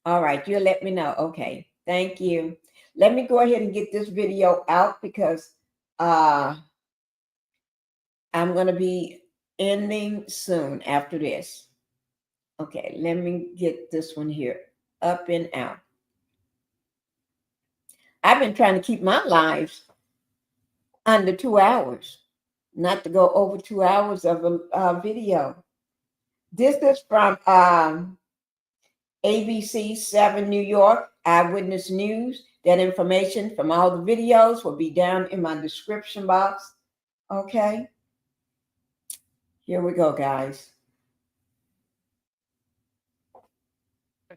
S1: All right, you'll let me know. Okay, thank you. Let me go ahead and get this video out because I'm going to be ending soon after this. Okay, let me get this one here up and out. I've been trying to keep my lives under 2 hours, not to go over 2 hours of a video. This is from ABC 7 New York, Eyewitness News. That information from all the videos will be down in my description box. Okay. Here we go, guys.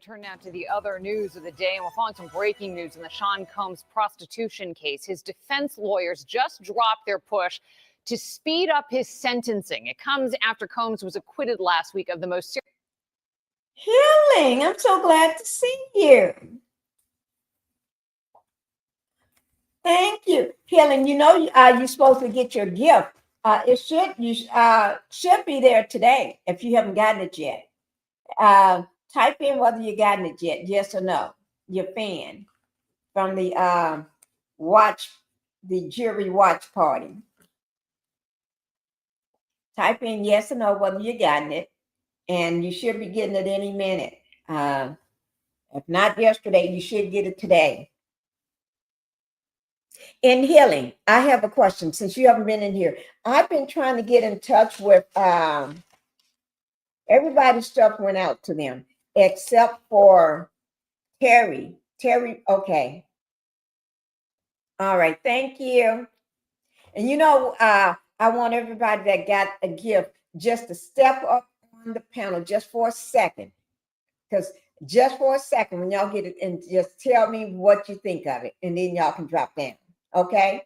S8: Turn now to the other news of the day, and we're following some breaking news in the Sean Combs prostitution case. His defense lawyers just dropped their push to speed up his sentencing. It comes after Combs was acquitted last week of the most serious.
S1: Healing, I'm so glad to see you. Thank you, Healing. You know, you're supposed to get your gift. It should be there today if you haven't gotten it yet. Type in whether you gotten it yet, yes or no. Your fan from the jury watch party. Type in yes or no whether you gotten it, and you should be getting it any minute. If not yesterday, you should get it today. In Healing, I have a question since you haven't been in here. I've been trying to get in touch with everybody's stuff went out to them except for Terry. Terry, okay. All right, thank you. And you know, I want everybody that got a gift just to step up on the panel just for a second. Because just for a second, when y'all get it, and just tell me what you think of it. And then y'all can drop down. Okay?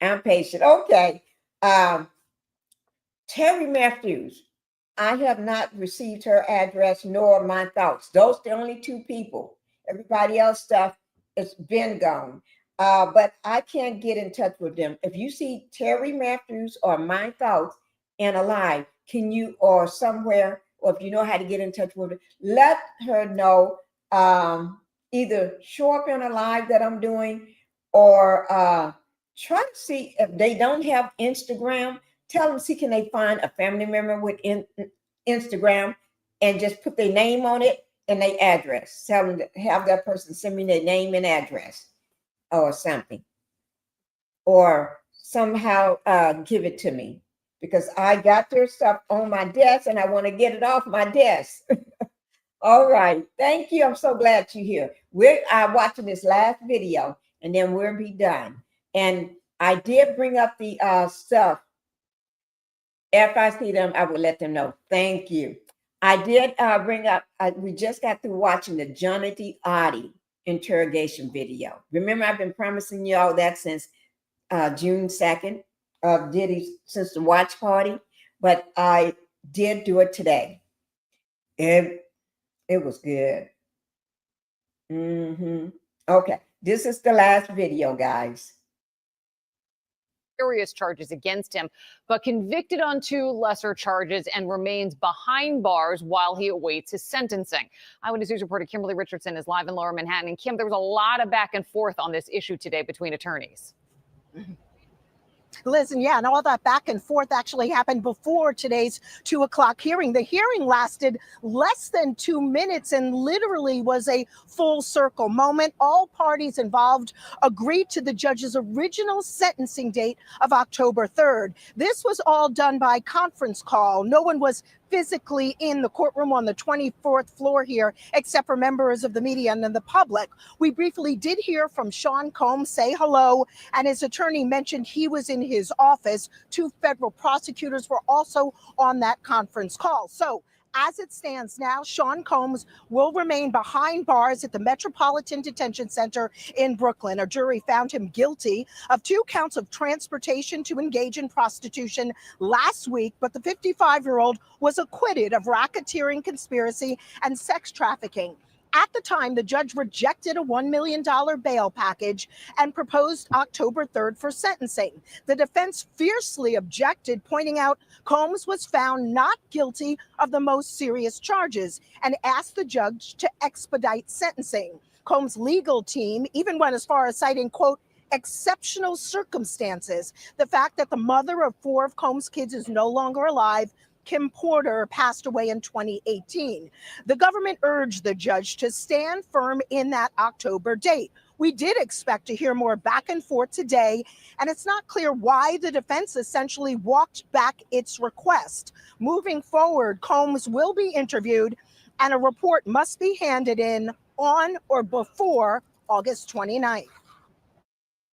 S1: I'm patient. Okay. Terry Matthews. I have not received her address nor my thoughts. Those are the only two people. Everybody else stuff has been gone. But I can't get in touch with them. If you see Terry Matthews or my thoughts and alive, can you or somewhere, or if you know how to get in touch with her, let her know. Either show up in a live that I'm doing or try to see if they don't have Instagram. Tell them, see, can they find a family member with Instagram and just put their name on it and their address. Tell them to have that person send me their name and address or something. Or somehow give it to me because I got their stuff on my desk and I want to get it off my desk. All right. Thank you. I'm so glad you're here. We're watching this last video and then we'll be done. And I did bring up the stuff. If I see them, I will let them know. Thank you. I did bring up, we just got through watching the Jonathan Oddi interrogation video. Remember, I've been promising y'all that since June 2nd of Diddy's, since the watch party, but I did do it today. It was good. Okay, this is the last video, guys.
S8: Serious charges against him, but convicted on 2 lesser charges and remains behind bars while he awaits his sentencing. Eyewitness News reporter Kimberly Richardson is live in Lower Manhattan. And Kim, there was a lot of back and forth on this issue today between attorneys.
S9: Listen, yeah, and all that back and forth actually happened before today's 2 o'clock hearing. The hearing lasted less than 2 minutes and literally was a full circle moment. All parties involved agreed to the judge's original sentencing date of October 3rd. This was all done by conference call. No one was physically in the courtroom on the 24th floor here, except for members of the media and the public. We briefly did hear from Sean Combs say hello, and his attorney mentioned he was in his office. 2 federal prosecutors were also on that conference call. So as it stands now, Sean Combs will remain behind bars at the Metropolitan Detention Center in Brooklyn. A jury found him guilty of 2 counts of transportation to engage in prostitution last week, but the 55-year-old was acquitted of racketeering, conspiracy, and sex trafficking. At the time, the judge rejected a $1 million bail package and proposed October 3rd for sentencing. The defense fiercely objected, pointing out Combs was found not guilty of the most serious charges and asked the judge to expedite sentencing. Combs' legal team even went as far as citing, quote, exceptional circumstances. The fact that the mother of 4 of Combs' kids is no longer alive, Kim Porter, passed away in 2018. The government urged the judge to stand firm in that October date. We did expect to hear more back and forth today, and it's not clear why the defense essentially walked back its request. Moving forward, Combs will be interviewed, and a report must be handed in on or before August 29th.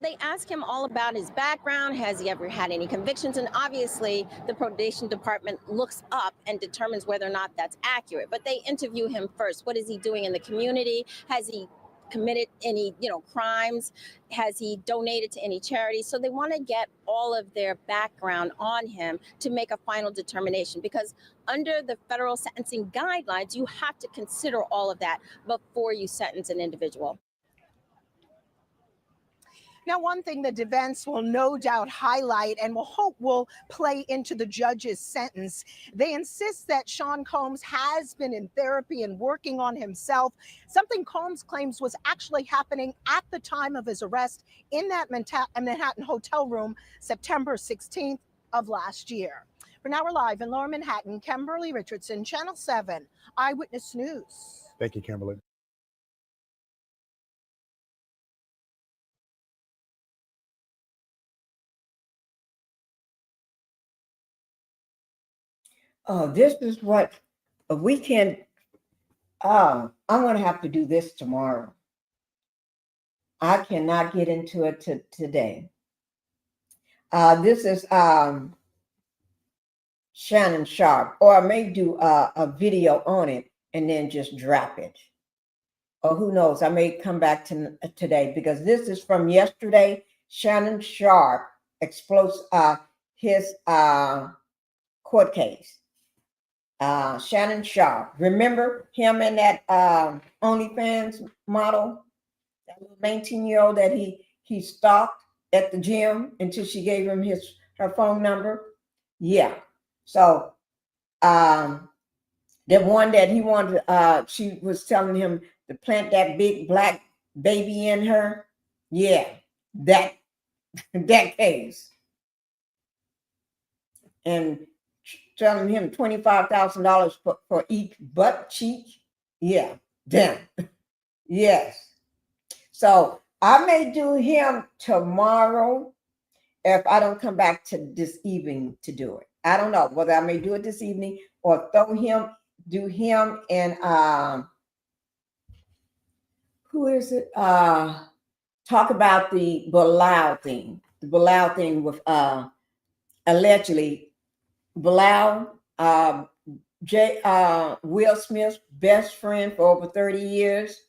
S10: They ask him all about his background. Has he ever had any convictions? And obviously, the probation department looks up and determines whether or not that's accurate. But they interview him first. What is he doing in the community? Has he committed any, crimes? Has he donated to any charities? So they want to get all of their background on him to make a final determination, because under the federal sentencing guidelines, you have to consider all of that before you sentence an individual.
S9: Now, one thing the defense will no doubt highlight and will hope will play into the judge's sentence, they insist that Sean Combs has been in therapy and working on himself, something Combs claims was actually happening at the time of his arrest in that Manhattan hotel room, September 16th of last year. For now, we're live in Lower Manhattan. Kimberly Richardson, Channel 7, Eyewitness News.
S11: Thank you, Kimberly.
S1: Oh, this is what we can. I'm going to have to do this tomorrow. I cannot get into it today. This is Shannon Sharp, or I may do a video on it and then just drop it. Or who knows, I may come back to today, because this is from yesterday. Shannon Sharp explodes his court case. Shannon Sharp, remember him and that OnlyFans model, that little 19-year-old that he stalked at the gym until she gave him her phone number? Yeah. So the one that he wanted, she was telling him to plant that big black baby in her. Yeah, that case. And telling him $25,000 for each butt cheek. Yeah, damn. Yes. So I may do him tomorrow if I don't come back to this evening to do it. I don't know whether I may do it this evening or do him and who is it? Talk about the Bilal thing. The Bilal thing with allegedly Bilal, Will Smith's best friend for over 30 years,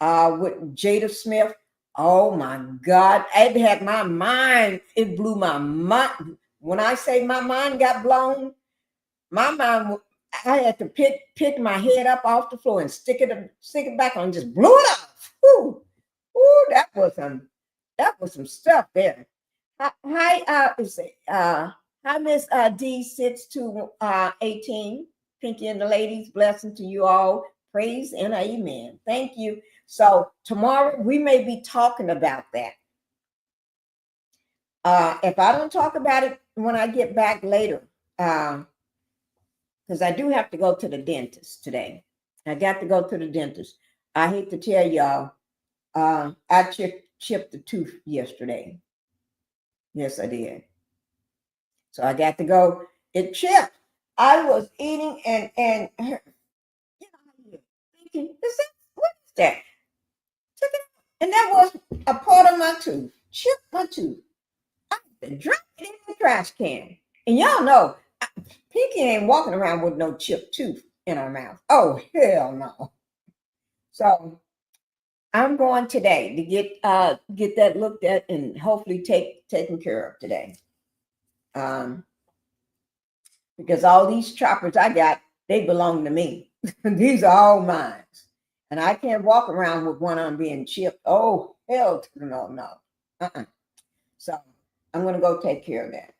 S1: with Jada Smith. Oh my God, it had my mind. It blew my mind. When I say my mind got blown, my mind, I had to pick my head up off the floor and stick it back on, just blew it off. Whew, whew, that was some stuff there. Hi, hi, Miss D6218, Pinkie and the ladies. Blessing to you all. Praise and amen. Thank you. So tomorrow we may be talking about that. If I don't talk about it when I get back later, because I do have to go to the dentist today. I got to go to the dentist. I hate to tell y'all, I chipped the tooth yesterday. Yes, I did. So I got to go. It chipped. I was eating and you know, thinking, what is that? Took it, and that was a part of my tooth. Chipped my tooth. I dropped it in the trash can. And y'all know, Pinkie ain't walking around with no chipped tooth in her mouth. Oh, hell no. So I'm going today to get that looked at and hopefully taken care of today. Because all these choppers I got, they belong to me. These are all mine. And I can't walk around with one arm being chipped. Oh, hell no. So I'm going to go take care of that.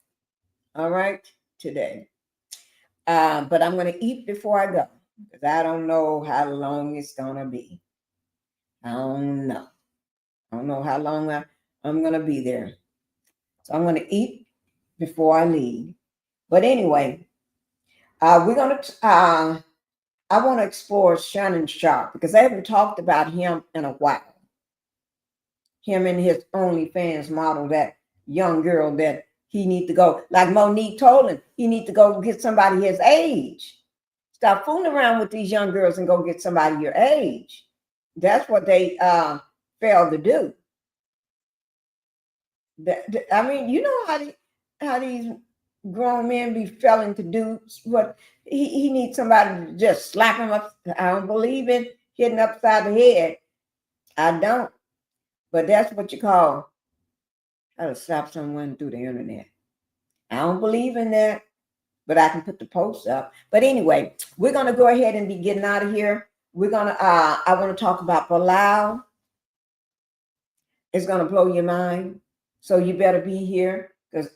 S1: All right, today. But I'm going to eat before I go because I don't know how long it's going to be. I don't know how long I'm going to be there. So I'm going to eat before I leave. But anyway, we're going to, I want to explore Shannon Sharp because I haven't talked about him in a while. Him and his OnlyFans model, that young girl that he need to go, like Monique told him, he need to go get somebody his age. Stop fooling around with these young girls and go get somebody your age. That's what they failed to do. I mean, you know how these grown men be failing to do what he needs somebody to just slap him up. I don't believe in hitting upside the head. I don't. But that's what you call how to slap someone through the internet. I don't believe in that, but I can put the post up. But anyway, we're gonna go ahead and be getting out of here. We're gonna I want to talk about Palau. It's gonna blow your mind. So you better be here because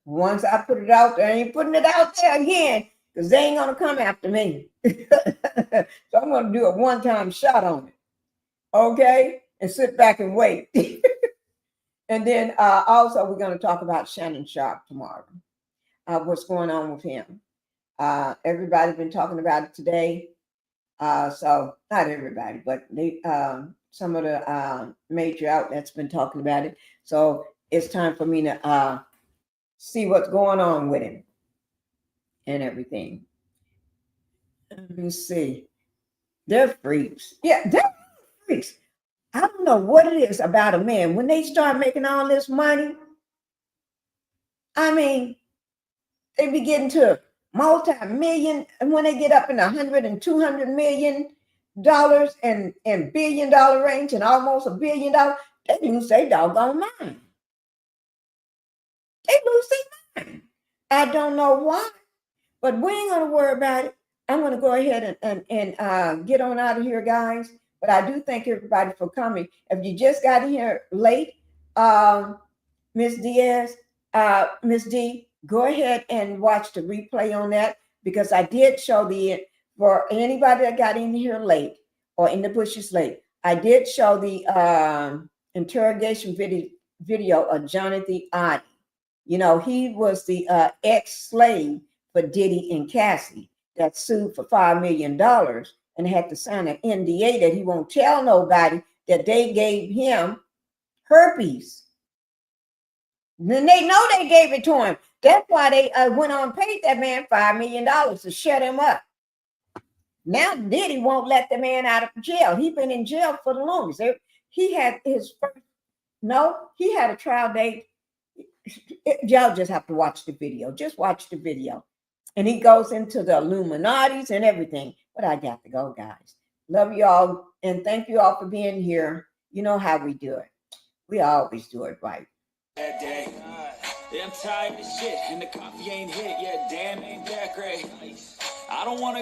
S1: once I put it out there, I ain't putting it out there again because they ain't gonna come after me. So I'm gonna do a one-time shot on it. Okay? And sit back and wait. And then also we're going to talk about Shannon Sharp tomorrow. What's going on with him? Everybody's been talking about it today. So not everybody, but they, some of the major outlets been talking about it. So it's time for me to see what's going on with him and everything. Let me see. They're freaks. Yeah, they're freaks. I don't know what it is about a man. When they start making all this money, I mean, they be getting to multi-million, and when they get up in $100 and $200 million and billion-dollar range and almost $1 billion, they lose their doggone mind. They lose their mind. I don't know why, but we ain't gonna worry about it. I'm gonna go ahead and get on out of here, guys. But I do thank everybody for coming. If you just got here late, Miss Diaz, Miss D, go ahead and watch the replay on that because I did show for anybody that got in here late or in the bushes late, I did show the interrogation video of Jonathan Oddi. You know, he was the ex-slave for Diddy and Cassie that sued for $5 million and had to sign an NDA that he won't tell nobody that they gave him herpes. Then they know they gave it to him. That's why they went on and paid that man $5 million to shut him up. Now Diddy won't let the man out of jail. He's been in jail for the longest. He had he had a trial date. Y'all just have to watch the video. Just watch the video. And he goes into the Illuminatis and everything. But I got to go, guys. Love you all. And thank you all for being here. You know how we do it. We always do it right.
S11: That day. Yeah, I'm tired of shit. And the coffee ain't hit yet. Damn, ain't that great. I don't want to.